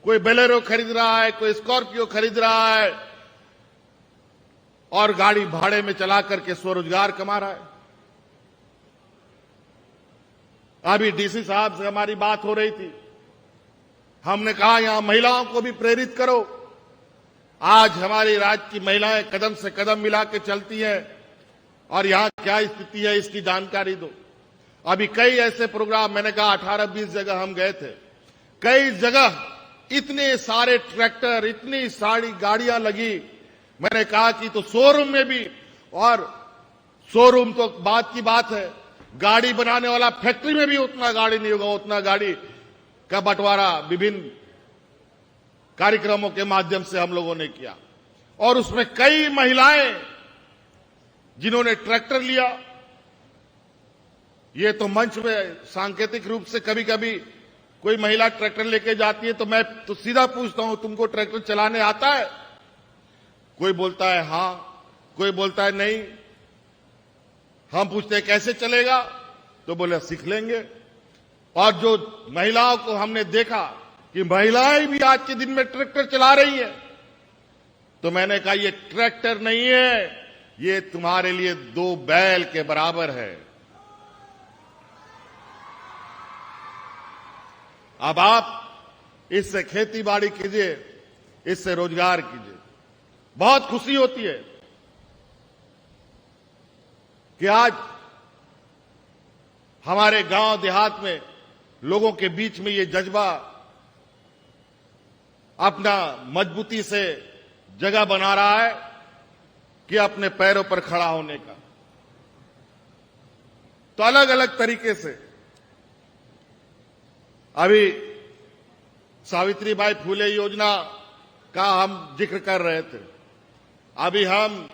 कोई बोलेरो खरीद रहा है, कोई स्कॉर्पियो खरीद रहा है और गाड़ी भाड़े में चला करके स्वरोजगार कमा रहा है। अभी डीसी साहब से हमारी बात हो रही थी, हमने कहा यहां महिलाओं को भी प्रेरित करो। आज हमारी राज्य की महिलाएं कदम से कदम मिला के चलती हैं और यहां क्या स्थिति है इसकी जानकारी दो। अभी कई ऐसे प्रोग्राम, मैंने कहा 18-20 जगह हम गए थे, कई जगह इतने सारे ट्रैक्टर, इतनी सारी गाड़ियां लगी। मैंने कहा कि तो शोरूम में भी, और शोरूम तो बात की बात है, गाड़ी बनाने वाला फैक्ट्री में भी उतना गाड़ी नहीं होगा। उतना गाड़ी का बंटवारा विभिन्न कार्यक्रमों के माध्यम से हम लोगों ने किया और उसमें कई महिलाएं जिन्होंने ट्रैक्टर लिया। ये तो मंच में सांकेतिक रूप से कभी कभी कोई महिला ट्रैक्टर लेके जाती है तो मैं तो सीधा पूछता हूं तुमको ट्रैक्टर चलाने आता है? कोई बोलता है हां, कोई बोलता है नहीं। हम पूछते हैं कैसे चलेगा, तो बोले सीख लेंगे। और जो महिलाओं को हमने देखा कि महिलाएं भी आज के दिन में ट्रैक्टर चला रही है, तो मैंने कहा ये ट्रैक्टर नहीं है, ये तुम्हारे लिए 2 बैल के बराबर है। अब आप इससे खेती बाड़ी कीजिए, इससे रोजगार कीजिए। बहुत खुशी होती है कि आज हमारे गांव देहात में लोगों के बीच में ये जज्बा अपना मजबूती से जगह बना रहा है कि अपने पैरों पर खड़ा होने का। तो अलग अलग तरीके से अभी सावित्रीबाई फुले योजना का हम जिक्र कर रहे थे। अभी हम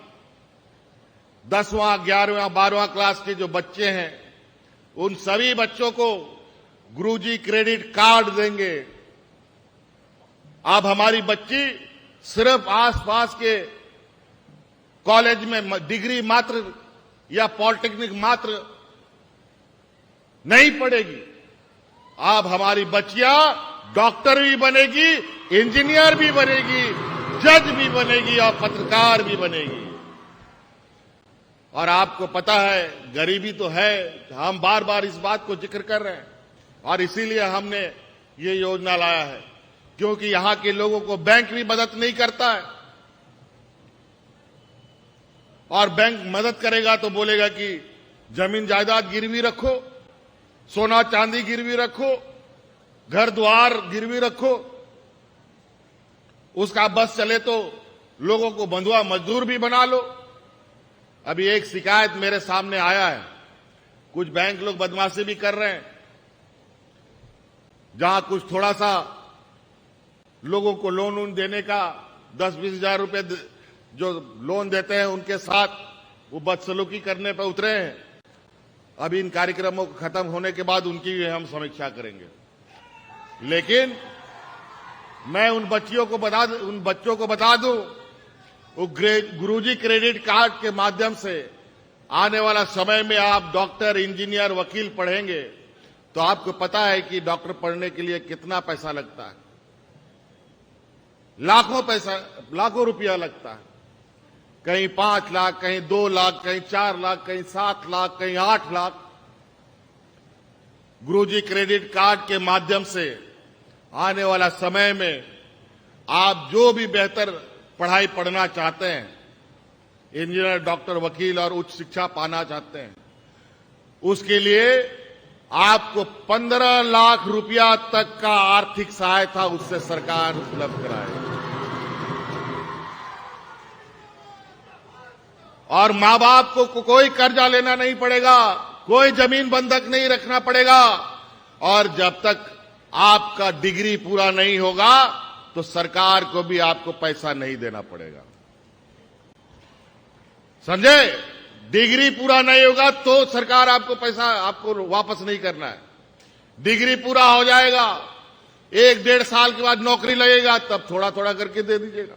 10वां, 11वां, 12वां क्लास के जो बच्चे हैं उन सभी बच्चों को गुरुजी क्रेडिट कार्ड देंगे। अब हमारी बच्ची सिर्फ आसपास के कॉलेज में डिग्री मात्र या पॉलिटेक्निक मात्र नहीं पढ़ेगी। अब हमारी बच्चियां डॉक्टर भी बनेगी, इंजीनियर भी बनेगी, जज भी बनेगी और पत्रकार भी बनेगी। और आपको पता है गरीबी तो है, हम बार बार इस बात को जिक्र कर रहे हैं और इसीलिए हमने ये योजना लाया है, क्योंकि यहां के लोगों को बैंक भी मदद नहीं करता है। और बैंक मदद करेगा तो बोलेगा कि जमीन जायदाद गिरवी रखो, सोना चांदी गिरवी रखो, घर द्वार गिरवी रखो। उसका बस चले तो लोगों को बंधुआ मजदूर भी बना लो। अभी एक शिकायत मेरे सामने आया है, कुछ बैंक लोग बदमाशी भी कर रहे हैं, जहां कुछ थोड़ा सा लोगों को लोन देने का 10-20 हजार रुपए जो लोन देते हैं उनके साथ वो बदसलूकी करने पर उतरे हैं। अभी इन कार्यक्रमों को खत्म होने के बाद उनकी भी हम समीक्षा करेंगे। लेकिन मैं उन बच्चों को बता दूं, वो गुरुजी क्रेडिट कार्ड के माध्यम से आने वाला समय में आप डॉक्टर, इंजीनियर, वकील पढ़ेंगे तो आपको पता है कि डॉक्टर पढ़ने के लिए कितना पैसा लगता है। लाखों रुपया लगता है। कहीं 5 लाख, कहीं 2 लाख, कहीं 4 लाख, कहीं 7 लाख, कहीं 8 लाख। गुरुजी क्रेडिट कार्ड के माध्यम से आने वाला समय में आप जो भी बेहतर पढ़ाई पढ़ना चाहते हैं, इंजीनियर, डॉक्टर, वकील और उच्च शिक्षा पाना चाहते हैं, उसके लिए आपको 15 लाख रुपया तक का आर्थिक सहायता उससे सरकार उपलब्ध कराएगी। और मां बाप को कोई कर्जा लेना नहीं पड़ेगा, कोई जमीन बंधक नहीं रखना पड़ेगा। और जब तक आपका डिग्री पूरा नहीं होगा तो सरकार को भी आपको पैसा नहीं देना पड़ेगा। समझे? डिग्री पूरा नहीं होगा तो सरकार आपको पैसा आपको वापस नहीं करना है। डिग्री पूरा हो जाएगा, 1-1.5 साल के बाद नौकरी लगेगा, तब थोड़ा थोड़ा करके दे दीजिएगा।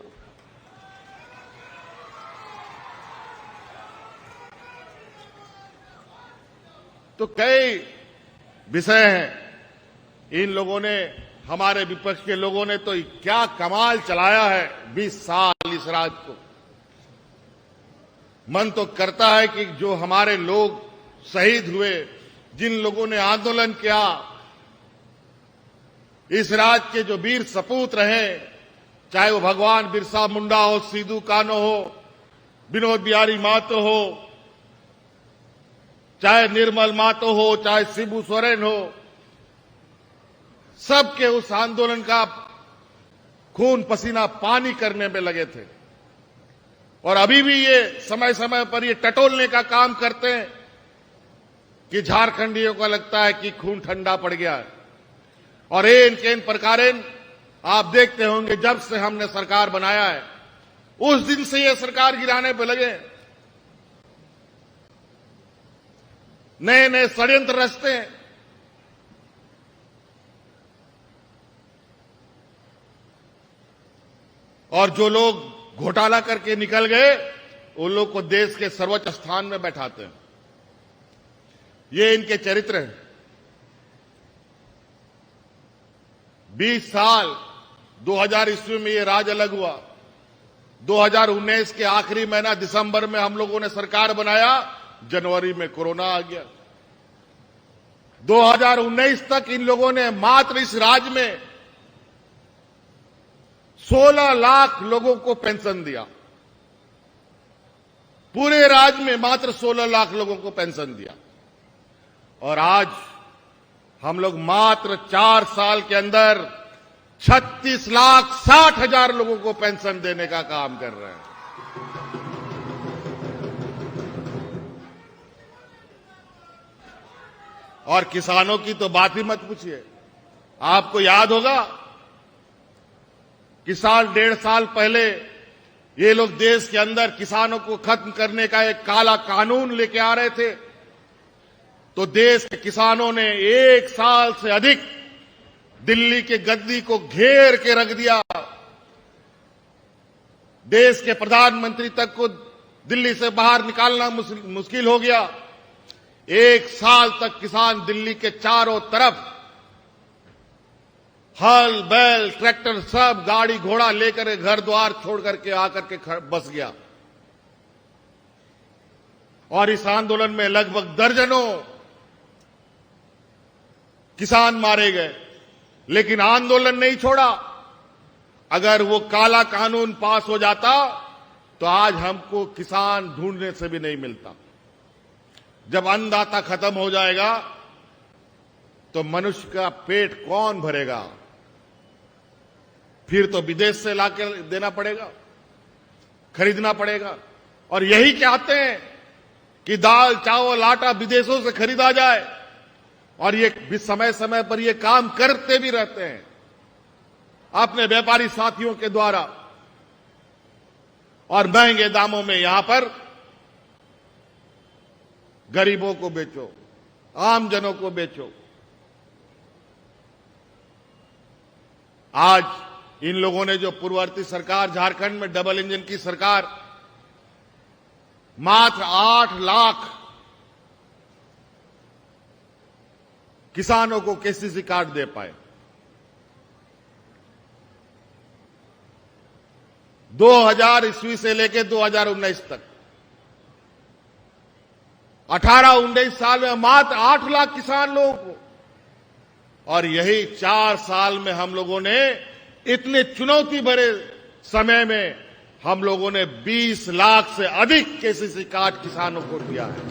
तो कई विषय हैं। इन लोगों ने, हमारे विपक्ष के लोगों ने तो क्या कमाल चलाया है 20 साल इस राज को। मन तो करता है कि जो हमारे लोग शहीद हुए, जिन लोगों ने आंदोलन किया, इस राज के जो वीर सपूत रहे, चाहे वो भगवान बिरसा मुंडा हो, सिद्धू कान्हू हो, विनोद बिहारी महतो हो, चाहे निर्मल महतो हो, चाहे शिबू सोरेन हो, सबके उस आंदोलन का खून पसीना पानी करने में लगे थे। और अभी भी ये समय समय पर ये टटोलने का काम करते हैं कि झारखंडियों को लगता है कि खून ठंडा पड़ गया है। और इन प्रकारेण आप देखते होंगे, जब से हमने सरकार बनाया है उस दिन से ये सरकार गिराने पे लगे, नए नए षड्यंत्र रचते हैं। और जो लोग घोटाला करके निकल गए उन लोग को देश के सर्वोच्च स्थान में बैठाते हैं। ये इनके चरित्र हैं। 20 साल 2000 ईस्वी में ये राज अलग हुआ। 2019 के आखिरी महीना दिसंबर में हम लोगों ने सरकार बनाया, जनवरी में कोरोना आ गया। 2019 तक इन लोगों ने मात्र इस राज्य में 16 लाख लोगों को पेंशन दिया। पूरे राज्य में मात्र 16 लाख लोगों को पेंशन दिया। और आज हम लोग मात्र 4 साल के अंदर 36,60,000 लोगों को पेंशन देने का काम कर रहे हैं। और किसानों की तो बात ही मत पूछिए। आपको याद होगा कि 1.5 साल पहले ये लोग देश के अंदर किसानों को खत्म करने का एक काला कानून लेके आ रहे थे, तो देश के किसानों ने 1 साल से अधिक दिल्ली के गद्दी को घेर के रख दिया। देश के प्रधानमंत्री तक को दिल्ली से बाहर निकालना मुश्किल हो गया। 1 साल तक किसान दिल्ली के चारों तरफ हल बैल ट्रैक्टर सब गाड़ी घोड़ा लेकर घर द्वार छोड़ करके आकर के बस गया। और इस आंदोलन में लगभग दर्जनों किसान मारे गए, लेकिन आंदोलन नहीं छोड़ा। अगर वो काला कानून पास हो जाता तो आज हमको किसान ढूंढने से भी नहीं मिलता। जब अन्नदाता खत्म हो जाएगा तो मनुष्य का पेट कौन भरेगा? फिर तो विदेश से लाकर देना पड़ेगा, खरीदना पड़ेगा। और यही चाहते हैं कि दाल चावल आटा विदेशों से खरीदा जाए, और ये समय समय पर ये काम करते भी रहते हैं अपने व्यापारी साथियों के द्वारा। और महंगे दामों में यहां पर गरीबों को बेचो, आमजनों को बेचो। आज इन लोगों ने जो पूर्ववर्ती सरकार झारखंड में डबल इंजन की सरकार मात्र 8 लाख किसानों को केसीसी कार्ड दे पाए। 2000 ईस्वी से लेकर 2019 तक 18-19 साल में मात्र 8 लाख किसान लोगों को। और यही 4 साल में हम लोगों ने इतने चुनौती भरे समय में हम लोगों ने 20 लाख से अधिक केसीसी कार्ड किसानों को दिया है।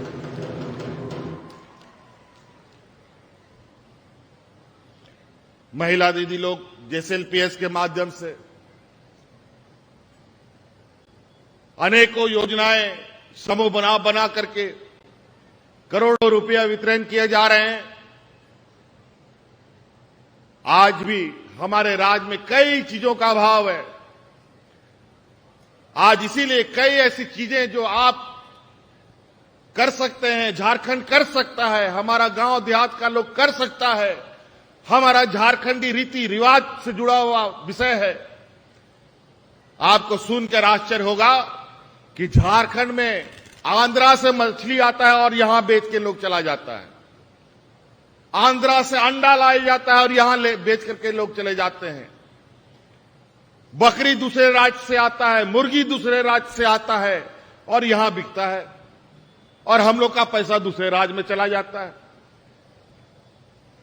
महिला दीदी लोग जेएसएलपीएस के माध्यम से अनेकों योजनाएं समूह बना करके करोड़ों रुपया वितरण किए जा रहे हैं। आज भी हमारे राज्य में कई चीजों का अभाव है। आज इसीलिए कई ऐसी चीजें जो आप कर सकते हैं, झारखंड कर सकता है, हमारा गांव देहात का लोग कर सकता है, हमारा झारखंडी रीति रिवाज से जुड़ा हुआ विषय है। आपको सुनकर आश्चर्य होगा कि झारखंड में आंध्रा से मछली आता है और यहां बेच के लोग चला जाता है। आंध्रा से अंडा लाया जाता है और यहां बेच करके लोग चले जाते हैं। बकरी दूसरे राज्य से आता है, मुर्गी दूसरे राज्य से आता है और यहां बिकता है, और हम लोग का पैसा दूसरे राज्य में चला जाता है।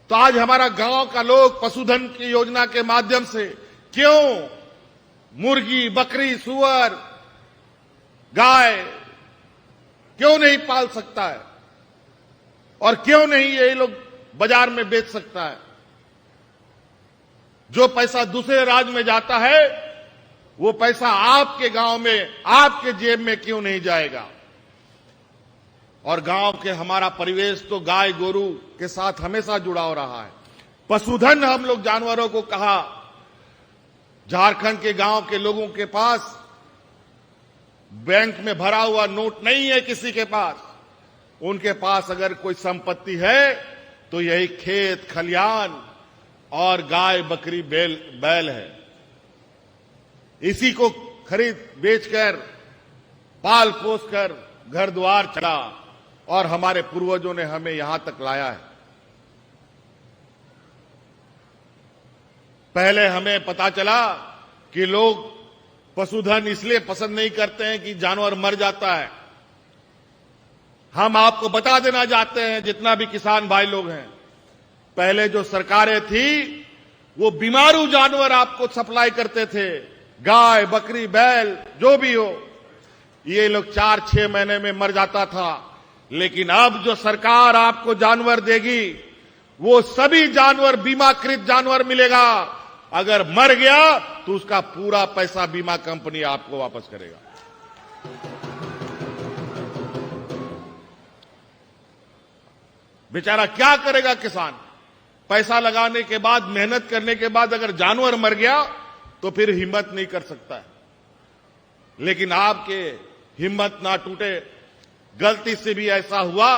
तो आज हमारा गांव का लोग पशुधन की योजना के माध्यम से क्यों मुर्गी, बकरी, सुअर, गाय क्यों नहीं पाल सकता है, और क्यों नहीं ये लोग बाजार में बेच सकता है? जो पैसा दूसरे राज्य में जाता है वो पैसा आपके गांव में, आपके जेब में क्यों नहीं जाएगा? और गांव के हमारा परिवेश तो गाय गोरू के साथ हमेशा जुड़ा हो रहा है। पशुधन हम लोग जानवरों को कहा। झारखंड के गांव के लोगों के पास बैंक में भरा हुआ नोट नहीं है किसी के पास। उनके पास अगर कोई संपत्ति है तो यही खेत खलियान और गाय बकरी बैल है। इसी को खरीद बेचकर पाल पोस कर घर द्वार चला और हमारे पूर्वजों ने हमें यहां तक लाया है। पहले हमें पता चला कि लोग पशुधन इसलिए पसंद नहीं करते हैं कि जानवर मर जाता है। हम आपको बता देना चाहते हैं, जितना भी किसान भाई लोग हैं, पहले जो सरकारें थी वो बीमारू जानवर आपको सप्लाई करते थे, गाय बकरी बैल जो भी हो, ये लोग 4-6 महीने में मर जाता था। लेकिन अब जो सरकार आपको जानवर देगी वो सभी जानवर बीमाकृत जानवर मिलेगा, अगर मर गया तो उसका पूरा पैसा बीमा कंपनी आपको वापस करेगा। बेचारा क्या करेगा किसान? पैसा लगाने के बाद, मेहनत करने के बाद अगर जानवर मर गया तो फिर हिम्मत नहीं कर सकता है। लेकिन आपके हिम्मत ना टूटे, गलती से भी ऐसा हुआ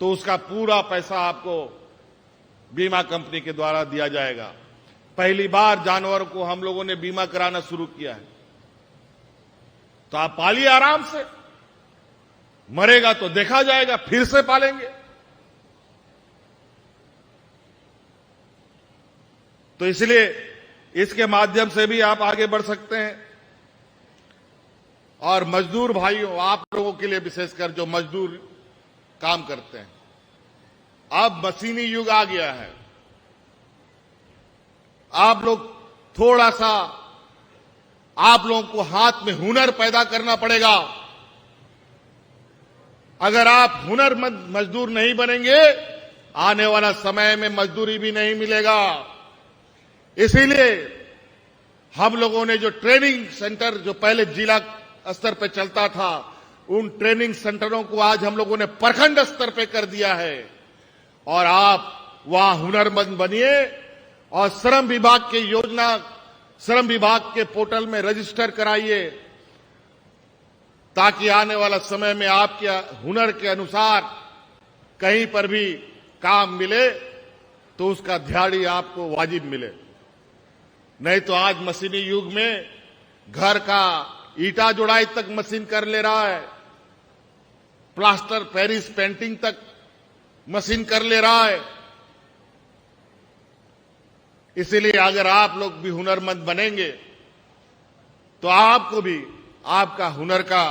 तो उसका पूरा पैसा आपको बीमा कंपनी के द्वारा दिया जाएगा। पहली बार जानवर को हम लोगों ने बीमा कराना शुरू किया है, तो आप पालिए आराम से, मरेगा तो देखा जाएगा, फिर से पालेंगे। तो इसलिए इसके माध्यम से भी आप आगे बढ़ सकते हैं। और मजदूर भाइयों, आप लोगों के लिए विशेषकर जो मजदूर काम करते हैं, अब मशीनी युग आ गया है। आप लोग थोड़ा सा, आप लोगों को हाथ में हुनर पैदा करना पड़ेगा। अगर आप हुनरमंद मजदूर नहीं बनेंगे, आने वाला समय में मजदूरी भी नहीं मिलेगा। इसीलिए हम लोगों ने जो ट्रेनिंग सेंटर, जो पहले जिला स्तर पे चलता था, उन ट्रेनिंग सेंटरों को आज हम लोगों ने प्रखंड स्तर पे कर दिया है। और आप वहां हुनरमंद बनिए और श्रम विभाग के योजना, श्रम विभाग के पोर्टल में रजिस्टर कराइए, ताकि आने वाला समय में आपके हुनर के अनुसार कहीं पर भी काम मिले तो उसका दिहाड़ी आपको वाजिब मिले। नहीं तो आज मशीनी युग में घर का ईटा जोड़ाई तक मशीन कर ले रहा है, प्लास्टर पेरिस पेंटिंग तक मशीन कर ले रहा है। इसीलिए अगर आप लोग भी हुनरमंद बनेंगे तो आपको भी आपका हुनर का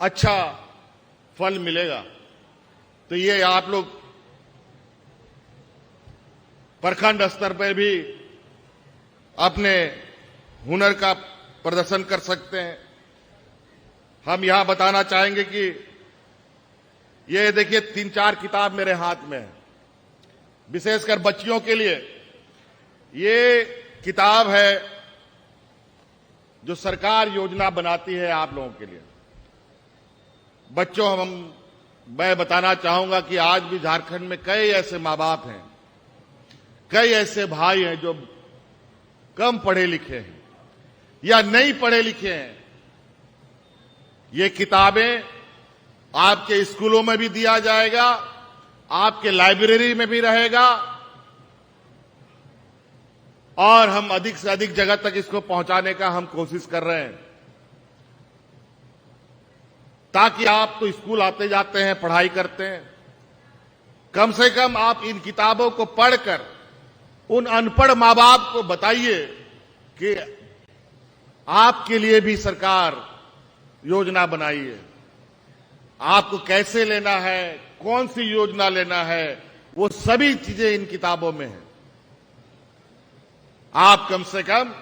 अच्छा फल मिलेगा। तो ये आप लोग प्रखंड स्तर पर भी अपने हुनर का प्रदर्शन कर सकते हैं। हम यहां बताना चाहेंगे कि ये देखिए 3-4 किताब मेरे हाथ में है, विशेषकर बच्चियों के लिए। ये किताब है जो सरकार योजना बनाती है आप लोगों के लिए। बच्चों, मैं बताना चाहूंगा कि आज भी झारखंड में कई ऐसे मां बाप हैं, कई ऐसे भाई हैं जो कम पढ़े लिखे हैं या नहीं पढ़े लिखे हैं। ये किताबें आपके स्कूलों में भी दिया जाएगा, आपके लाइब्रेरी में भी रहेगा, और हम अधिक से अधिक जगह तक इसको पहुंचाने का हम कोशिश कर रहे हैं, ताकि आप तो स्कूल आते जाते हैं, पढ़ाई करते हैं, कम से कम आप इन किताबों को पढ़कर उन अनपढ़ मां बाप को बताइए कि आपके लिए भी सरकार योजना बनाई है। आपको कैसे लेना है, कौन सी योजना लेना है, वो सभी चीजें इन किताबों में है। आप कम से कम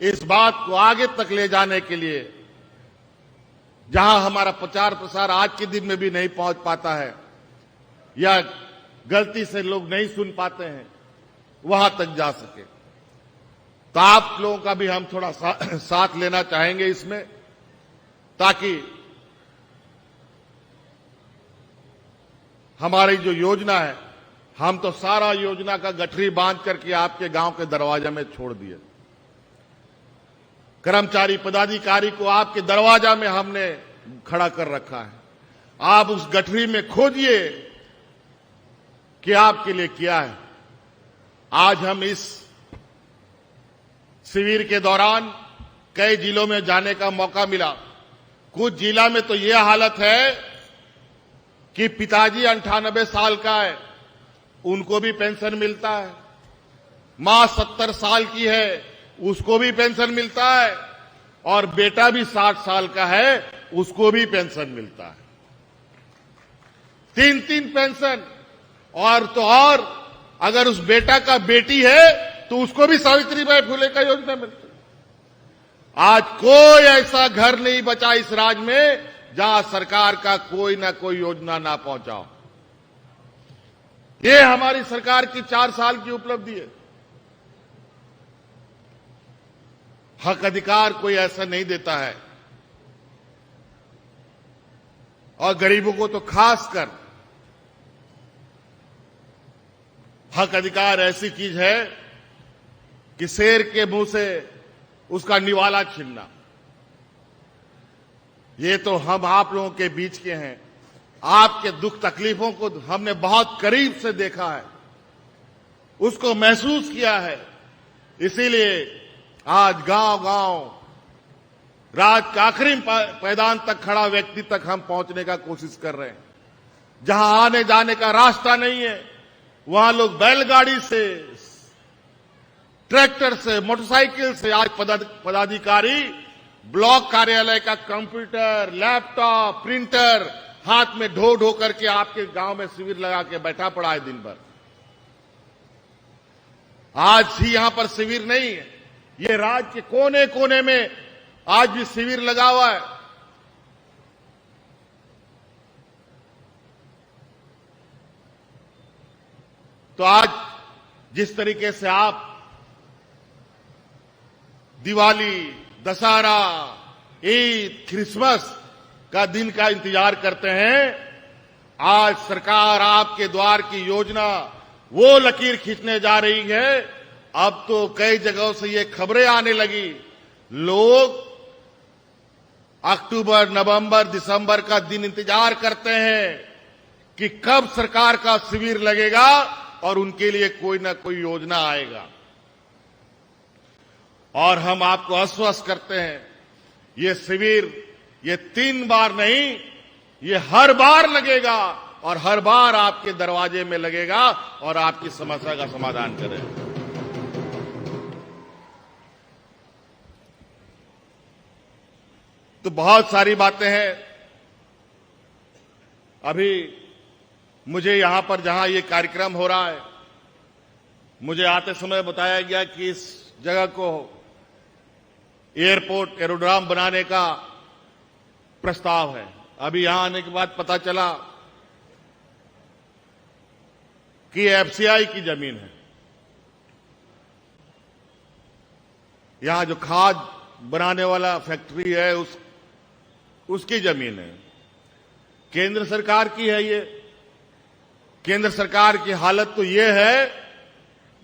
इस बात को आगे तक ले जाने के लिए, जहां हमारा प्रचार प्रसार आज के दिन में भी नहीं पहुंच पाता है या गलती से लोग नहीं सुन पाते हैं, वहां तक जा सके। तो आप लोगों का भी हम थोड़ा साथ लेना चाहेंगे इसमें, ताकि हमारी जो योजना है, हम तो सारा योजना का गठरी बांध करके आपके गांव के दरवाजे में छोड़ दिए। कर्मचारी पदाधिकारी को आपके दरवाजा में हमने खड़ा कर रखा है। आप उस गठरी में खोजिए कि आपके लिए क्या है। आज हम इस शिविर के दौरान कई जिलों में जाने का मौका मिला। कुछ जिला में तो यह हालत है कि पिताजी 98 साल का है, उनको भी पेंशन मिलता है, मां 70 साल की है, उसको भी पेंशन मिलता है, और बेटा भी 60 साल का है, उसको भी पेंशन मिलता है। 3-3 पेंशन। और तो और अगर उस बेटा का बेटी है तो उसको भी सावित्रीबाई फुले का योजना मिलती है। आज कोई ऐसा घर नहीं बचा इस राज्य में जहां सरकार का कोई ना कोई योजना ना पहुंचाओ। ये हमारी सरकार की 4 साल की उपलब्धि है। हक अधिकार कोई ऐसा नहीं देता है, और गरीबों को तो खासकर हक अधिकार ऐसी चीज है कि शेर के मुंह से उसका निवाला छीनना। ये तो हम आप लोगों के बीच के हैं। आपके दुख तकलीफों को हमने बहुत करीब से देखा है, उसको महसूस किया है। इसीलिए आज गांव-गांव, रात के आखिरी मैदान तक खड़ा व्यक्ति तक हम पहुंचने का कोशिश कर रहे हैं। जहां आने जाने का रास्ता नहीं है, वहां लोग बैलगाड़ी से, ट्रैक्टर से, मोटरसाइकिल से, आज पदाधिकारी ब्लॉक कार्यालय का कंप्यूटर, लैपटॉप, प्रिंटर हाथ में ढो ढो करके आपके गांव में शिविर लगा के बैठा पड़ा है दिन भर। आज ही यहां पर शिविर नहीं है, ये राज्य के कोने कोने में आज भी शिविर लगा हुआ है। तो आज जिस तरीके से आप दिवाली, दशहरा, ईद, क्रिसमस का दिन का इंतजार करते हैं, आज सरकार आपके द्वार की योजना वो लकीर खींचने जा रही है। अब तो कई जगहों से ये खबरें आने लगी, लोग अक्टूबर, नवंबर, दिसंबर का दिन इंतजार करते हैं कि कब सरकार का शिविर लगेगा और उनके लिए कोई ना कोई योजना आएगा। और हम आपको आश्वस्त करते हैं, ये शिविर ये 3 बार नहीं, ये हर बार लगेगा और हर बार आपके दरवाजे में लगेगा और आपकी समस्या का समाधान करेगा। तो बहुत सारी बातें हैं। अभी मुझे यहां पर जहां ये कार्यक्रम हो रहा है, मुझे आते समय बताया गया कि इस जगह को एयरपोर्ट, एरोड्राम बनाने का प्रस्ताव है। अभी यहां आने के बाद पता चला कि एफसीआई की जमीन है। यहां जो खाद बनाने वाला फैक्ट्री है उसकी जमीन है। केंद्र सरकार की है ये। केंद्र सरकार की हालत तो ये है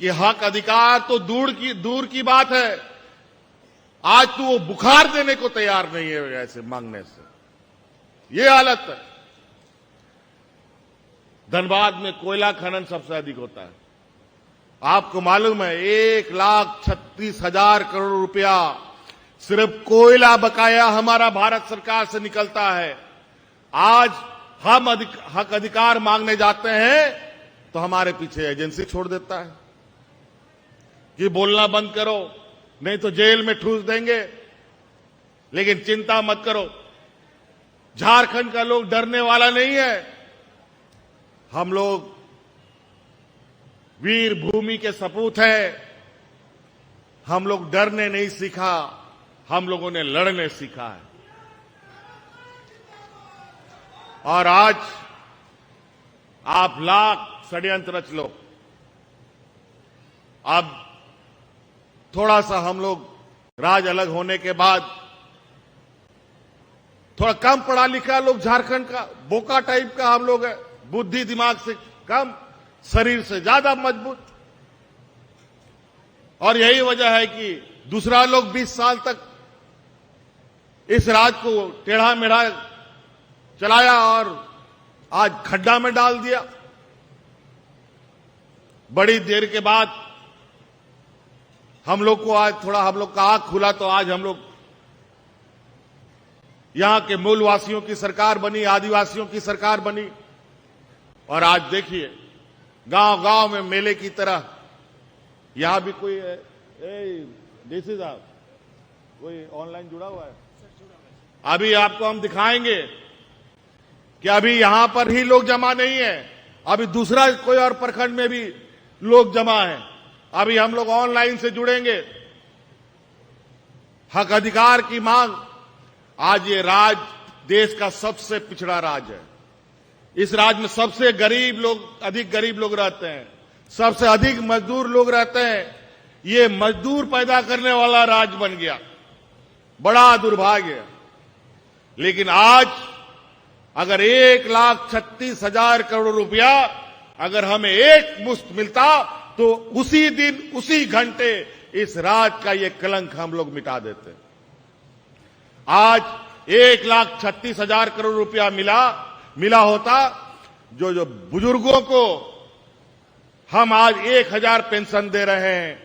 कि हक अधिकार तो दूर की बात है, आज तो वो बुखार देने को तैयार नहीं है ऐसे मांगने से। ये हालत है। धनबाद में कोयला खनन सबसे अधिक होता है। आपको मालूम है 1,36,000 करोड़ रुपया सिर्फ कोयला बकाया हमारा भारत सरकार से निकलता है। आज हम हक अधिकार मांगने जाते हैं तो हमारे पीछे एजेंसी छोड़ देता है कि बोलना बंद करो नहीं तो जेल में ठूस देंगे। लेकिन चिंता मत करो, झारखंड का लोग डरने वाला नहीं है। हम लोग वीर भूमि के सपूत हैं। हम लोग डरने नहीं सीखा, हम लोगों ने लड़ने सीखा है। और आज आप लाख षड्यंत्र रच लो, अब थोड़ा सा हम लोग राज अलग होने के बाद थोड़ा कम पढ़ा लिखा लोग, झारखंड का बोका टाइप का हम लोग है, बुद्धि दिमाग से कम, शरीर से ज्यादा मजबूत। और यही वजह है कि दूसरा लोग 20 साल तक इस राज को टेढ़ा मेढ़ा चलाया और आज खड्डा में डाल दिया। बड़ी देर के बाद हम लोग को आज थोड़ा हम लोग का आंख खुला तो आज हम लोग यहां के मूलवासियों की सरकार बनी, आदिवासियों की सरकार बनी। और आज देखिए गांव गांव में मेले की तरह यहां भी कोई डीसी साहब कोई ऑनलाइन जुड़ा हुआ है। अभी आपको हम दिखाएंगे कि अभी यहां पर ही लोग जमा नहीं है, अभी दूसरा कोई और प्रखंड में भी लोग जमा है। अभी हम लोग ऑनलाइन से जुड़ेंगे। हक अधिकार की मांग, आज ये राज्य देश का सबसे पिछड़ा राज्य है। इस राज्य में सबसे गरीब लोग, अधिक गरीब लोग रहते हैं, सबसे अधिक मजदूर लोग रहते हैं। ये मजदूर पैदा करने वाला राज्य बन गया, बड़ा दुर्भाग्य। लेकिन आज अगर 1,36,000 करोड़ रुपया अगर हमें एक मुश्त मिलता तो उसी दिन, उसी घंटे इस राज्य का ये कलंक हम लोग मिटा देते। आज 1,36,000 करोड़ रुपया मिला होता, जो बुजुर्गों को हम आज 1,000 पेंशन दे रहे हैं,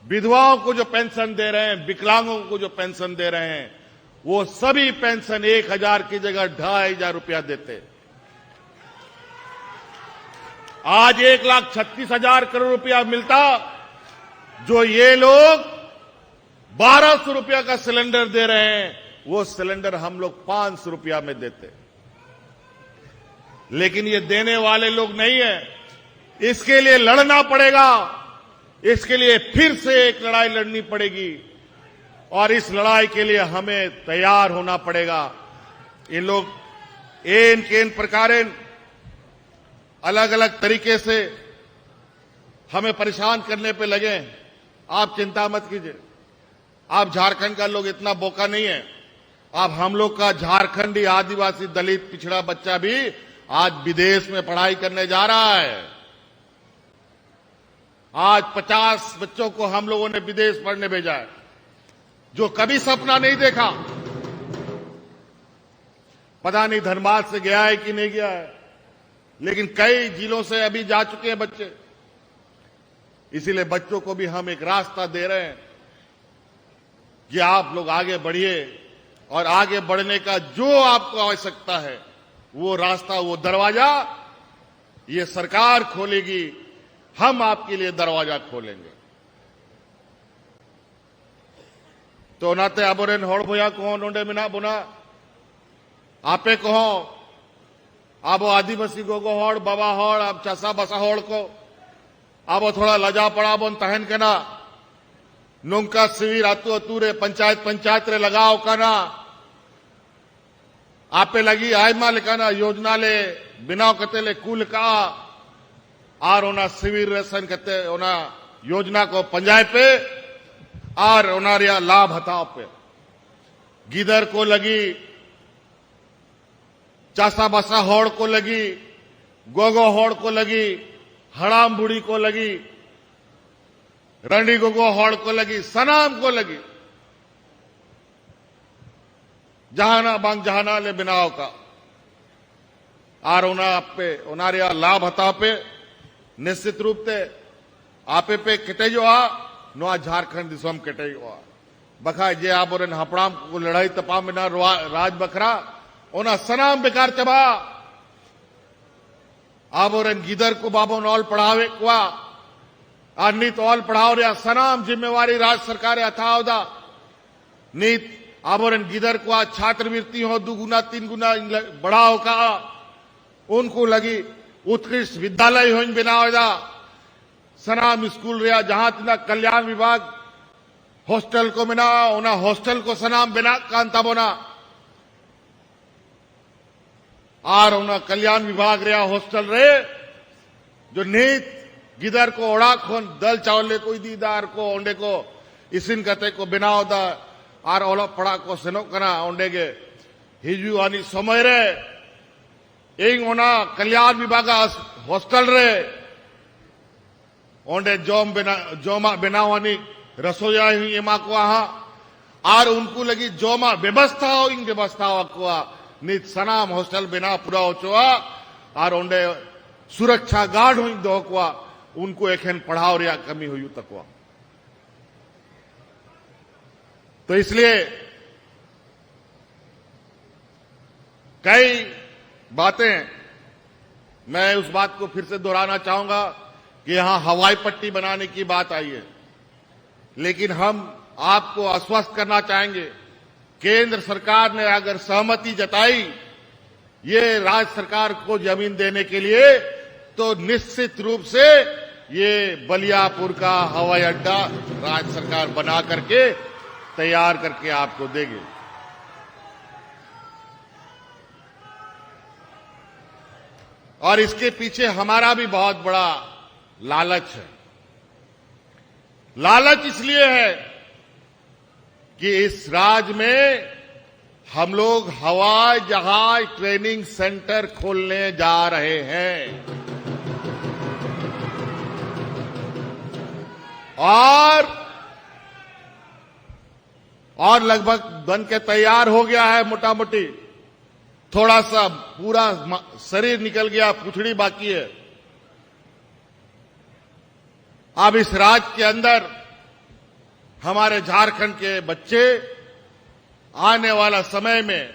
विधवाओं को जो पेंशन दे रहे हैं, विकलांगों को जो पेंशन दे रहे हैं, वो सभी पेंशन 1,000 की जगह 2,500 रुपया देते। आज 1,36,000 करोड़ रुपया मिलता, जो ये लोग 1,200 रुपया का सिलेंडर दे रहे हैं, वो सिलेंडर हम लोग 500 रुपया में देते। लेकिन ये देने वाले लोग नहीं है, इसके लिए लड़ना पड़ेगा, इसके लिए फिर से एक लड़ाई लड़नी पड़ेगी और इस लड़ाई के लिए हमें तैयार होना पड़ेगा। ये लोग एन केन प्रकारेण अलग अलग तरीके से हमें परेशान करने पे लगे। आप चिंता मत कीजिए, आप झारखंड का लोग इतना बोका नहीं है। आप हम लोग का झारखंडी आदिवासी दलित पिछड़ा बच्चा भी आज विदेश में पढ़ाई करने जा रहा है। आज 50 बच्चों को हम लोगों ने विदेश पढ़ने भेजा है, जो कभी सपना नहीं देखा। पता नहीं धनबाद से गया है कि नहीं गया है, लेकिन कई जिलों से अभी जा चुके हैं बच्चे। इसीलिए बच्चों को भी हम एक रास्ता दे रहे हैं कि आप लोग आगे बढ़िए और आगे बढ़ने का जो आपको आवश्यकता है, वो रास्ता, वो दरवाजा ये सरकार खोलेगी, हम आपके लिए दरवाजा खोलेंगे। तो ओनाते आबोरेन हड़ भया को नोंडे मिना बुना आपे कहो आबो आदिवासी गोगो हड़ बाबा हड़ अब चासा बसा हड़ को आबो थोड़ा लजा पड़ा बोन तहन के ना नोंका शिविर आतु अतुरे पंचायत रे लगाओ कना आपे लगी आयमा लेकाना योजना ले बिनाव कते ले कुल का और ओना शिविर रेसन कते ओना योजना को पंजाय पे और ओना रिया लाभ हताओ पे गिदर को लगी, चासा बसा होड़ को लगी, गोगो होड़ को लगी, हड़ाम बुढ़ी को लगी, रंडी गोगो होड़ को लगी, सनाम को लगी, जहाना बांग जहाना ले बिनाव का और उनारिया लाभ हता पे निश्चित रूप से आपे पे कटे जो आ नुआ झारखंड दिसम कटे जो आ बखा जे आप और हपड़ाम को लड़ाई तपा में ना राज बखरा ओना सनाम बेकार चबा आप और गिदर को बाबो नौल पढ़ावे कुआ और नीत ऑल पढ़ाओ रे सनाम जिम्मेवारी राज्य सरकार अथावदा नीत आप और गिदर को छात्रवृत्ति हो 2 गुना 3 गुना बढ़ाओ का उनको लगी उत्कृष्ट विद्यालय हो बनावेदा सनाम स्कूल रिया जहां तना कल्याण विभाग हॉस्टल को बना ओना हॉस्टल को सनाम बिना कांता बोना और ओना कल्याण विभाग रिया हॉस्टल रे जो नीत गिदर को ओड़ा खोन दल चावले कोई दीदार को ओंडे को इसिन कते को बनावदा और ओला पड़ा को सेनो कना ओंडे के हिजू आनी समय रे एंग ओना कल्याण विभाग हॉस्टल रे ओंडे जोमा बनावानी रसोया ही एमा को और उनको लगी जोमा व्यवस्था हो इन व्यवस्था को नित सनाम हॉस्टल बिना पूरा हो चुआ और ओंडे सुरक्षा गार्ड हुई दो को उनको एखन पढ़ाओ रिया कमी हुई तकवा। तो इसलिए कई बातें मैं उस बात को फिर से दोहराना चाहूंगा कि यहां हवाई पट्टी बनाने की बात आई है, लेकिन हम आपको आश्वस्त करना चाहेंगे केंद्र सरकार ने अगर सहमति जताई ये राज्य सरकार को जमीन देने के लिए तो निश्चित रूप से ये बलियापुर का हवाई अड्डा राज्य सरकार बना करके तैयार करके आपको देगी। और इसके पीछे हमारा भी बहुत बड़ा लालच है। लालच इसलिए है कि इस राज्य में हम लोग हवाई जहाज ट्रेनिंग सेंटर खोलने जा रहे हैं और लगभग बन के तैयार हो गया है। मोटा मोटी थोड़ा सा पूरा शरीर निकल गया, पूंछड़ी बाकी है। अब इस राज्य के अंदर हमारे झारखंड के बच्चे आने वाला समय में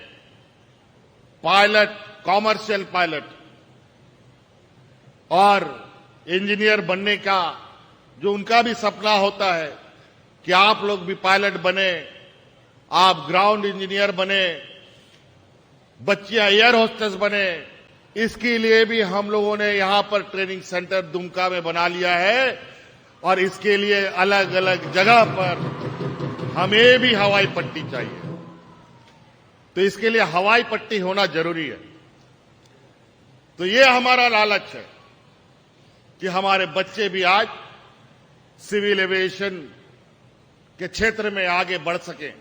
पायलट, कॉमर्शियल पायलट और इंजीनियर बनने का जो उनका भी सपना होता है कि आप लोग भी पायलट बने, आप ग्राउंड इंजीनियर बने, बच्चियां एयर होस्टेस बने, इसके लिए भी हम लोगों ने यहां पर ट्रेनिंग सेंटर दुमका में बना लिया है। और इसके लिए अलग अलग जगह पर हमें भी हवाई पट्टी चाहिए, तो इसके लिए हवाई पट्टी होना जरूरी है। तो ये हमारा लालच है कि हमारे बच्चे भी आज सिविल एविएशन के क्षेत्र में आगे बढ़ सकें,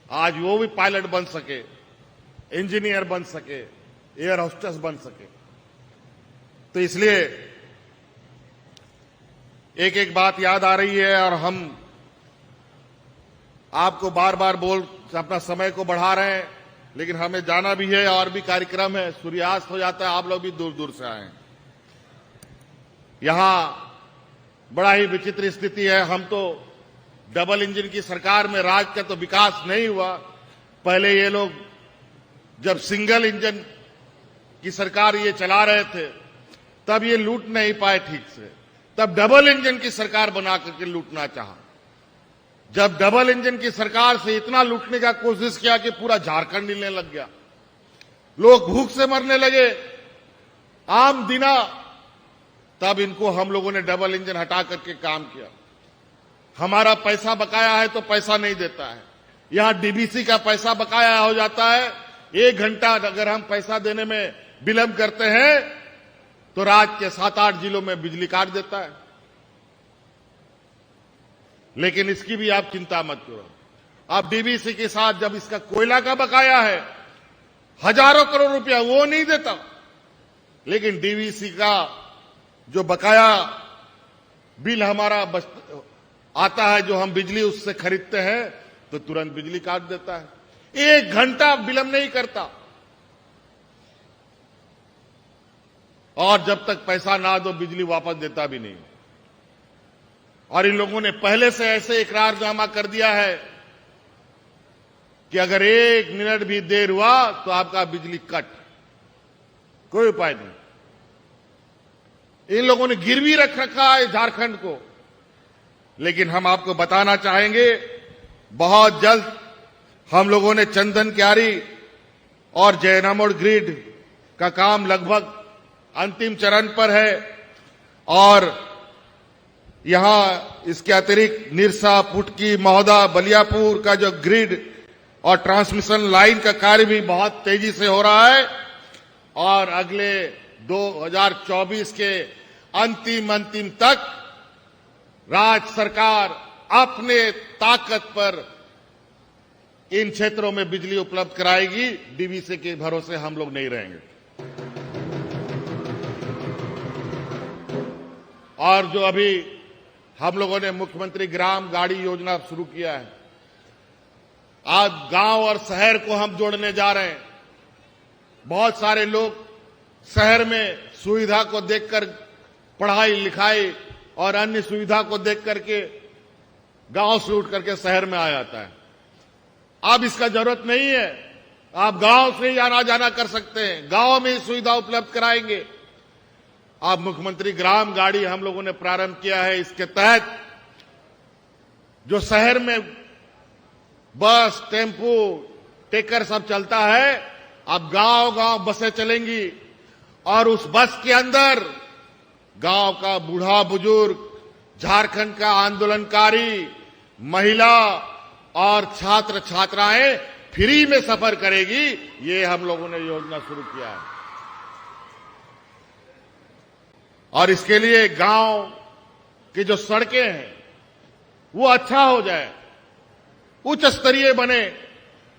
आज वो भी पायलट बन सके, इंजीनियर बन सके, एयर होस्टेस बन सके। तो इसलिए एक एक बात याद आ रही है और हम आपको बार बार बोल अपना समय को बढ़ा रहे हैं, लेकिन हमें जाना भी है और भी कार्यक्रम है। सूर्यास्त हो जाता है, आप लोग भी दूर दूर से आए हैं। यहां बड़ा ही विचित्र स्थिति है। हम तो डबल इंजन की सरकार में राज्य का तो विकास नहीं हुआ। पहले ये लोग जब सिंगल इंजन की सरकार ये चला रहे थे तब ये लूट नहीं पाए ठीक से, तब डबल इंजन की सरकार बना करके लूटना चाहा। जब डबल इंजन की सरकार से इतना लूटने का कोशिश किया कि पूरा झारखंड हिलने लग गया, लोग भूख से मरने लगे, आम दिना, तब इनको हम लोगों ने डबल इंजन हटा करके काम किया। हमारा पैसा बकाया है तो पैसा नहीं देता है। यहां डीबीसी का पैसा बकाया हो जाता है, 1 घंटा अगर हम पैसा देने में विलंब करते हैं तो राज्य के 7-8 जिलों में बिजली काट देता है। लेकिन इसकी भी आप चिंता मत करो। अब डीबीसी के साथ जब इसका कोयला का बकाया है हजारों करोड़ रुपया, वो नहीं देता, लेकिन डीबीसी का जो बकाया बिल हमारा आता है, जो हम बिजली उससे खरीदते हैं, तो तुरंत बिजली काट देता है। 1 घंटा विलंब नहीं करता। और जब तक पैसा ना दो बिजली वापस देता भी नहीं। और इन लोगों ने पहले से ऐसे इकरारनामा कर दिया है कि अगर 1 मिनट भी देर हुआ तो आपका बिजली कट, कोई उपाय नहीं। इन लोगों ने गिरवी रख रखा है झारखंड को। लेकिन हम आपको बताना चाहेंगे, बहुत जल्द हम लोगों ने चंदन क्यारी और जयनामोड़ ग्रिड का काम लगभग अंतिम चरण पर है। और यहां इसके अतिरिक्त निरसा, पुटकी, महोदा, बलियापुर का जो ग्रिड और ट्रांसमिशन लाइन का कार्य भी बहुत तेजी से हो रहा है। और अगले 2024 के अंतिम तक राज्य सरकार अपने ताकत पर इन क्षेत्रों में बिजली उपलब्ध कराएगी। डीवीसी के भरोसे हम लोग नहीं रहेंगे। और जो अभी हम लोगों ने मुख्यमंत्री ग्राम गाड़ी योजना शुरू किया है, आज गांव और शहर को हम जोड़ने जा रहे हैं। बहुत सारे लोग शहर में सुविधा को देखकर, पढ़ाई लिखाई और अन्य सुविधा को देख करके गांव से उठ करके शहर में आ जाता है। अब इसका जरूरत नहीं है, आप गांव से ही आना जाना कर सकते हैं, गांव में ही सुविधा उपलब्ध कराएंगे। अब मुख्यमंत्री ग्राम गाड़ी हम लोगों ने प्रारंभ किया है। इसके तहत जो शहर में बस, टेम्पो, टेकर सब चलता है, अब गांव-गांव बसें चलेंगी और उस बस के अंदर गांव का बूढ़ा बुजुर्ग, झारखंड का आंदोलनकारी, महिला और छात्र छात्राएं फ्री में सफर करेगी। ये हम लोगों ने योजना शुरू किया है। और इसके लिए गांव की जो सड़कें हैं वो अच्छा हो जाए, उच्च स्तरीय बने।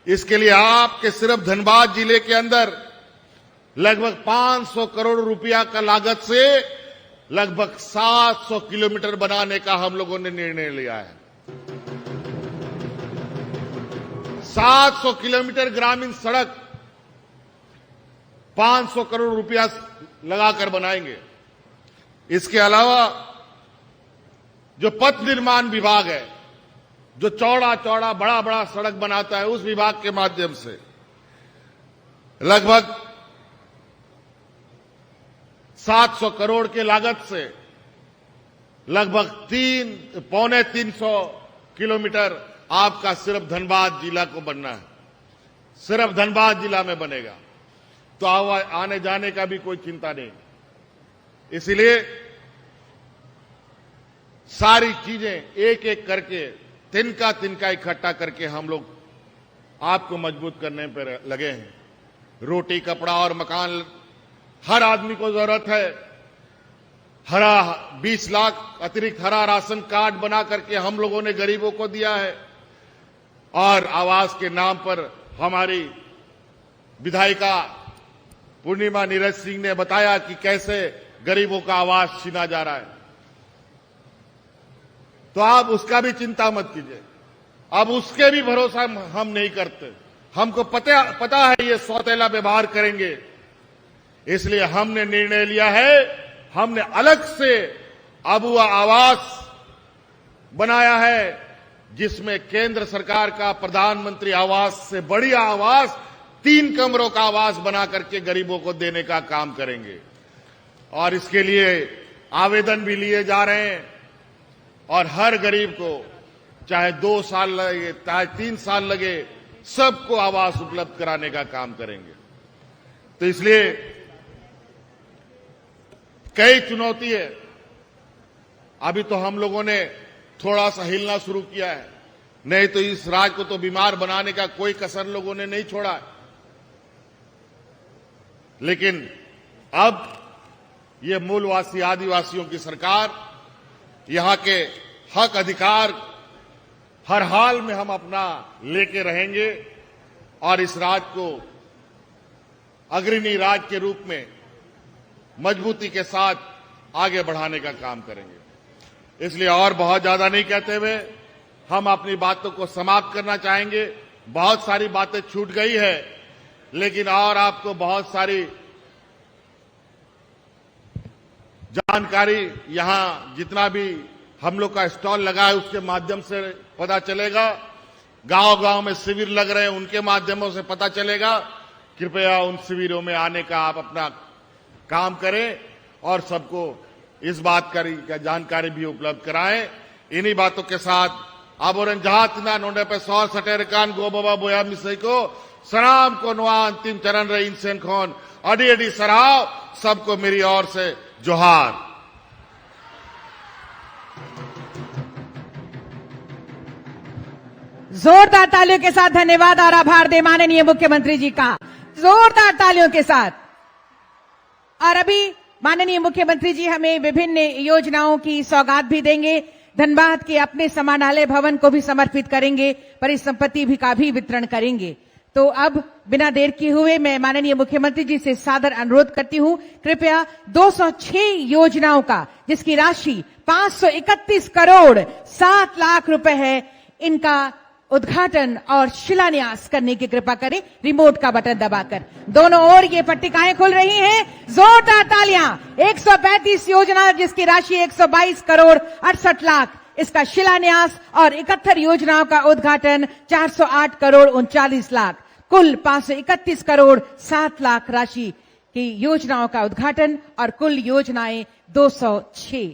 इसके लिए आपके सिर्फ धनबाद जिले के अंदर लगभग 500 करोड़ रुपया का लागत से लगभग 700 किलोमीटर बनाने का हम लोगों ने निर्णय लिया है। 700 किलोमीटर ग्रामीण सड़क 500 करोड़ रुपया लगाकर बनाएंगे। इसके अलावा जो पथ निर्माण विभाग है, जो चौड़ा चौड़ा बड़ा बड़ा सड़क बनाता है, उस विभाग के माध्यम से लगभग 700 करोड़ के लागत से लगभग 300 किलोमीटर आपका सिर्फ धनबाद जिला को बनना है। सिर्फ धनबाद जिला में बनेगा तो आने जाने का भी कोई चिंता नहीं। इसलिए सारी चीजें एक एक करके तिनका इकट्ठा करके हम लोग आपको मजबूत करने पर लगे हैं। रोटी, कपड़ा और मकान हर आदमी को जरूरत है। हरा 20 लाख अतिरिक्त हरा राशन कार्ड बना करके हम लोगों ने गरीबों को दिया है। और आवास के नाम पर हमारी विधायिका पूर्णिमा नीरज सिंह ने बताया कि कैसे गरीबों का आवास छीना जा रहा है। तो आप उसका भी चिंता मत कीजिए, अब उसके भी भरोसा हम नहीं करते। हमको पता है ये सौतेला व्यवहार करेंगे, इसलिए हमने निर्णय लिया है, हमने अलग से अबुआ आवास बनाया है, जिसमें केंद्र सरकार का प्रधानमंत्री आवास से बढ़िया आवास 3 कमरों का आवास बना करके गरीबों को देने का काम करेंगे। और इसके लिए आवेदन भी लिए जा रहे हैं और हर गरीब को चाहे 2 साल लगे, चाहे 3 साल लगे, सबको आवास उपलब्ध कराने का काम करेंगे। तो इसलिए कई चुनौती है। अभी तो हम लोगों ने थोड़ा सा हिलना शुरू किया है, नहीं तो इस राज्य को तो बीमार बनाने का कोई कसर लोगों ने नहीं छोड़ा है। लेकिन अब ये मूलवासी आदिवासियों की सरकार, यहां के हक अधिकार हर हाल में हम अपना लेके रहेंगे और इस राज्य को अग्रणी राज्य के रूप में मजबूती के साथ आगे बढ़ाने का काम करेंगे। इसलिए और बहुत ज्यादा नहीं कहते हुए हम अपनी बातों को समाप्त करना चाहेंगे। बहुत सारी बातें छूट गई है, लेकिन और आपको बहुत सारी जानकारी यहां जितना भी हम लोग का स्टॉल लगा है उसके माध्यम से पता चलेगा। गांव-गांव में शिविर लग रहे हैं, उनके माध्यमों से पता चलेगा। कृपया उन शिविरों में आने का आप अपना काम करें और सबको इस बात का जानकारी भी उपलब्ध कराएं। इन्हीं बातों के साथ आबोरन जहां नोंडे पे 100 सटेर कान गो बाबा बोया मिसई को सलाम को नुआ अंतिम चरण रहे इंसेन खोन अडी अडी सराव। सबको मेरी ओर से जोहार। जोरदार तालियों के साथ धन्यवाद और आभार दे माननीय मुख्यमंत्री जी का, जोरदार तालियों के साथ। और अभी माननीय मुख्यमंत्री जी हमें विभिन्न योजनाओं की सौगात भी देंगे। धनबाद के अपने समानालय भवन को भी समर्पित करेंगे, परिसंपत्ति भी का भी वितरण करेंगे। तो अब बिना देर किए हुए मैं माननीय मुख्यमंत्री जी से सादर अनुरोध करती हूं, कृपया 206 योजनाओं का, जिसकी राशि 531 करोड़ 7 लाख रुपए है, इनका उद्घाटन और शिलान्यास करने की कृपा करें रिमोट का बटन दबाकर। दोनों ओर ये पट्टिकाएं खुल रही हैं, जोरदार तालियां। 135 योजना जिसकी राशि 122 करोड़ 68 लाख, इसका शिलान्यास और 71 योजनाओं का उद्घाटन 408 करोड़ 39 लाख, कुल 531 करोड़ 7 लाख राशि की योजनाओं का उद्घाटन और कुल योजनाएं 206।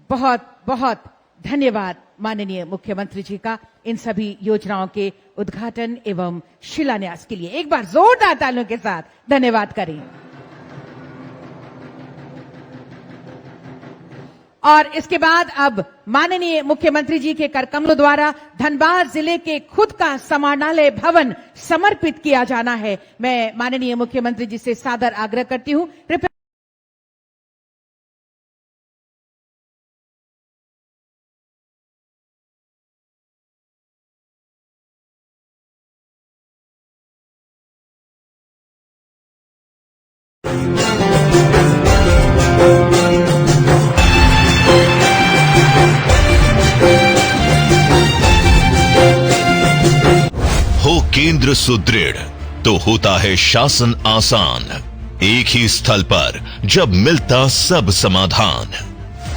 बहुत बहुत धन्यवाद माननीय मुख्यमंत्री जी का इन सभी योजनाओं के उद्घाटन एवं शिलान्यास के लिए। एक बार जोरदार तालियों के साथ धन्यवाद करें। और इसके बाद अब माननीय मुख्यमंत्री जी के कर कमलों द्वारा धनबाद जिले के खुद का समानालय भवन समर्पित किया जाना है। मैं माननीय मुख्यमंत्री जी से सादर आग्रह करती हूं, कृपया केंद्र सुदृढ़ तो होता है शासन आसान। एक ही स्थल पर जब मिलता सब समाधान।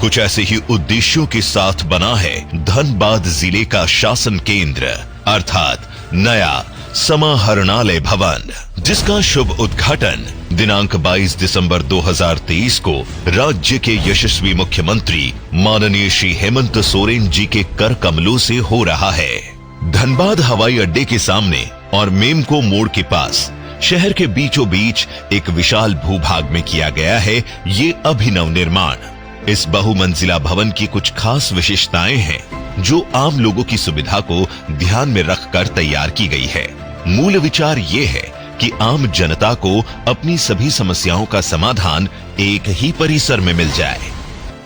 कुछ ऐसे ही उद्देश्यों के साथ बना है धनबाद जिले का शासन केंद्र अर्थात नया समाहरणालय भवन, जिसका शुभ उद्घाटन दिनांक 22 दिसंबर 2023 को राज्य के यशस्वी मुख्यमंत्री माननीय श्री हेमंत सोरेन जी के कर कमलों से हो रहा है। धनबाद हवाई अड्डे के सामने और मेमको मोड़ के पास शहर के बीचों बीच एक विशाल भूभाग में किया गया है ये अभिनव निर्माण। इस बहुमंजिला भवन की कुछ खास विशेषताएं हैं जो आम लोगों की सुविधा को ध्यान में रखकर तैयार की गई है। मूल विचार ये है कि आम जनता को अपनी सभी समस्याओं का समाधान एक ही परिसर में मिल जाए।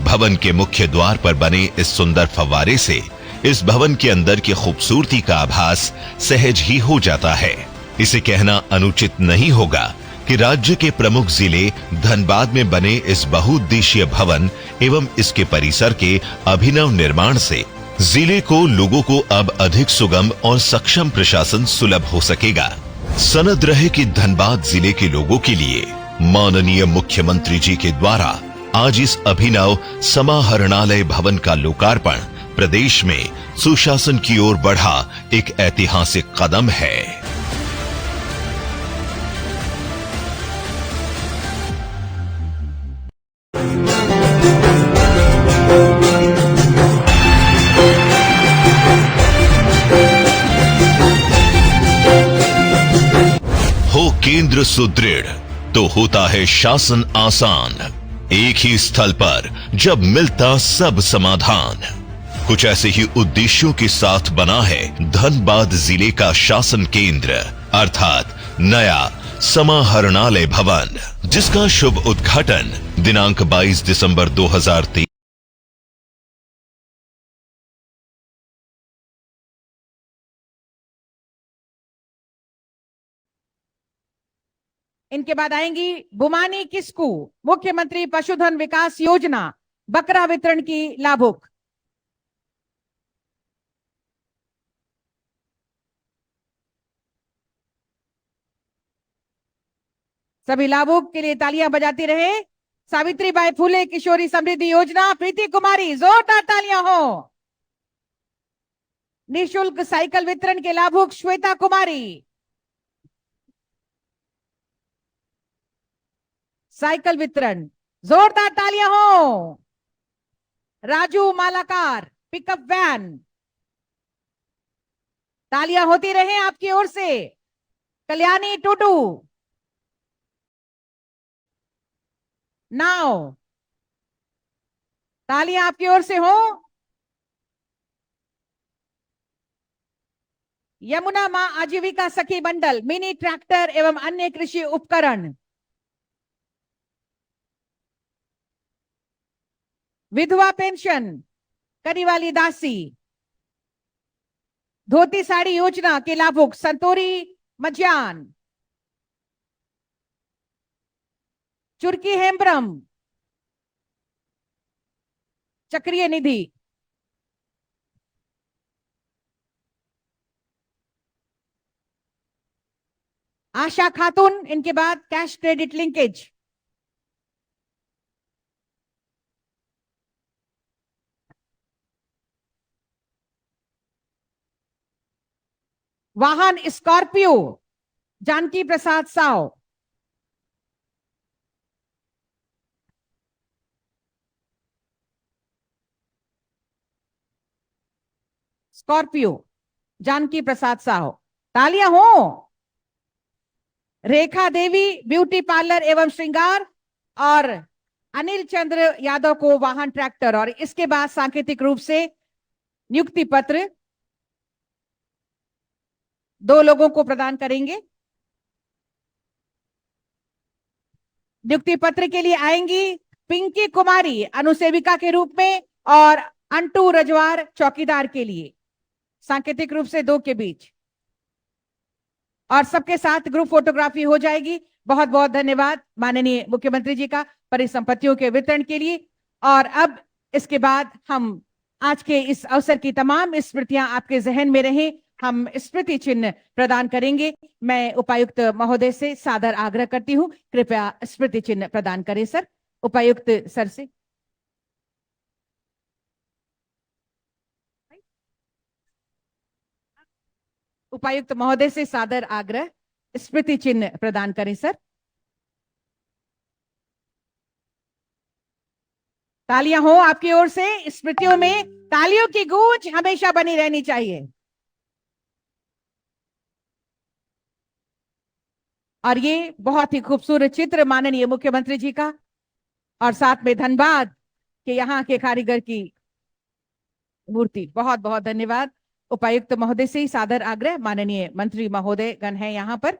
भवन के मुख्य द्वार पर बने इस सुंदर फव्वारे से इस भवन के अंदर की खूबसूरती का आभास सहज ही हो जाता है। इसे कहना अनुचित नहीं होगा कि राज्य के प्रमुख जिले धनबाद में बने इस बहुउद्देशीय भवन एवं इसके परिसर के अभिनव निर्माण से जिले को लोगों को अब अधिक सुगम और सक्षम प्रशासन सुलभ हो सकेगा। सनद रहे कि धनबाद जिले के लोगों के लिए माननीय मुख्यमंत्री जी के द्वारा आज इस अभिनव समाहरणालय भवन का लोकार्पण प्रदेश में सुशासन की ओर बढ़ा एक ऐतिहासिक कदम है। हो केंद्र सुदृढ़ तो होता है शासन आसान। एक ही स्थल पर जब मिलता सब समाधान। कुछ ऐसे ही उद्देश्यों के साथ बना है धनबाद जिले का शासन केंद्र अर्थात नया समाहरणालय भवन, जिसका शुभ उद्घाटन दिनांक 22 दिसंबर 2023 इनके बाद आएंगी बुमानी किस्कू मुख्यमंत्री पशुधन विकास योजना बकरा वितरण की लाभुक। सभी लाभुक के लिए तालियां बजाती रहे। सावित्रीबाई फुले किशोरी समृद्धि योजना प्रीति कुमारी, जोरदार तालियां हो। निःशुल्क साइकिल वितरण के लाभुक श्वेता कुमारी। साइकिल वितरण, जोरदार तालियां हो। राजू मालाकार पिकअप वैन, तालियां होती रहे आपकी ओर से। कल्याणी टूटू नाव, तालियां आपकी ओर से हो। यमुना मां आजीविका सखी मंडल मिनी ट्रैक्टर एवं अन्य कृषि उपकरण। विधवा पेंशन करीवाली दासी। धोती साड़ी योजना के लाभुक संतोरी मज्जान। चुरकी हेम्ब्रम चक्रीय निधि। आशा खातून, इनके बाद कैश क्रेडिट लिंकेज। वाहन स्कॉर्पियो जानकी प्रसाद साव। स्कॉर्पियो जानकी प्रसाद साव, तालियां हो। रेखा देवी ब्यूटी पार्लर एवं श्रृंगार और अनिल चंद्र यादव को वाहन ट्रैक्टर। और इसके बाद सांकेतिक रूप से नियुक्ति पत्र 2 लोगों को प्रदान करेंगे। नियुक्ति पत्र के लिए आएंगी पिंकी कुमारी अनुसेविका के रूप में और अंटू रजवार चौकीदार के लिए, सांकेतिक रूप से 2 के बीच। और सबके साथ ग्रुप फोटोग्राफी हो जाएगी। बहुत बहुत धन्यवाद माननीय मुख्यमंत्री जी का परिसंपत्तियों के वितरण के लिए। और अब इसके बाद हम आज के इस अवसर की तमाम स्मृतियां आपके जहन में रहें, हम स्मृति चिन्ह प्रदान करेंगे। मैं उपायुक्त महोदय से सादर आग्रह करती हूँ, कृपया स्मृति चिन्ह प्रदान करें सर। उपायुक्त सर से। उपायुक्त महोदय से सादर आग्रह, स्मृति चिन्ह प्रदान करें सर। तालियां हो आपकी ओर से। स्मृतियों में तालियों की गूंज हमेशा बनी रहनी चाहिए। और ये बहुत ही खूबसूरत चित्र माननीय मुख्यमंत्री जी का, और साथ में धनबाद के यहाँ के कारीगर की मूर्ति। बहुत बहुत धन्यवाद। उपायुक्त महोदय से ही सादर आग्रह, माननीय मंत्री महोदय गण हैं यहाँ पर,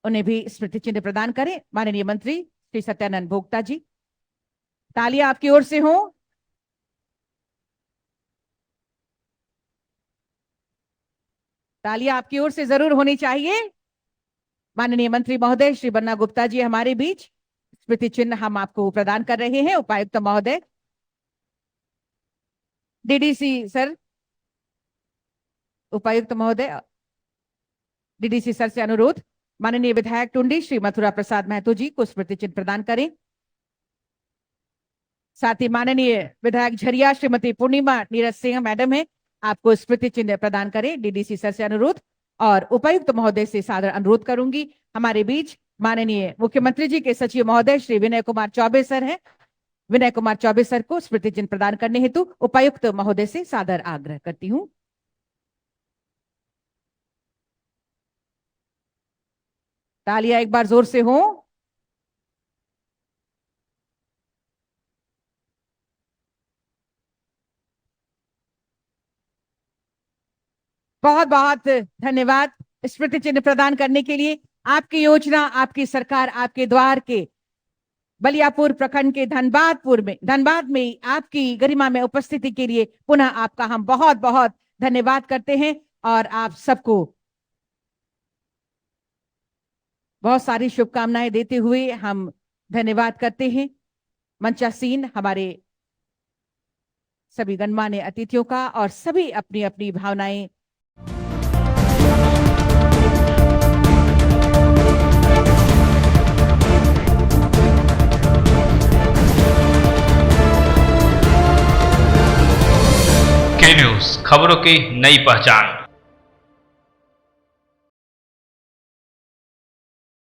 उन्हें भी स्मृति चिन्ह प्रदान करें। माननीय मंत्री श्री सत्यानंद भोक्ता जी, तालियां आपकी ओर से हो। तालियां आपकी ओर से जरूर होनी चाहिए। माननीय मंत्री महोदय श्री बन्ना गुप्ता जी हमारे बीच, स्मृति चिन्ह हम आपको प्रदान कर रहे हैं। उपायुक्त महोदय, डीडीसी सर, उपायुक्त महोदय, डीडीसी सर से अनुरोध, माननीय विधायक टुंडी श्री मथुरा प्रसाद महतो जी को स्मृति चिन्ह प्रदान करें। साथ ही माननीय विधायक झरिया श्रीमती पूर्णिमा नीरज सिंह मैडम है, आपको स्मृति चिन्ह प्रदान करें, डीडीसी सर से अनुरोध। और उपायुक्त महोदय से सादर अनुरोध करूंगी, हमारे बीच माननीय मुख्यमंत्री जी के सचिव महोदय श्री विनय कुमार चौबे सर हैं, विनय कुमार चौबे सर को स्मृति चिन्ह प्रदान करने हेतु उपायुक्त महोदय से सादर आग्रह करती हूं। तालियां एक बार जोर से हो। बहुत बहुत धन्यवाद स्मृति चिन्ह प्रदान करने के लिए। आपकी योजना, आपकी सरकार आपके द्वार के बलियापुर प्रखंड के धनबाद में आपकी गरिमा में उपस्थिति के लिए पुनः आपका हम बहुत बहुत धन्यवाद करते हैं। और आप सबको बहुत सारी शुभकामनाएं देते हुए हम धन्यवाद करते हैं। मंचासीन हमारे सभी गणमान्य अतिथियों का, और सभी अपनी अपनी भावनाएं के न्यूज़, खबरों की नई पहचान।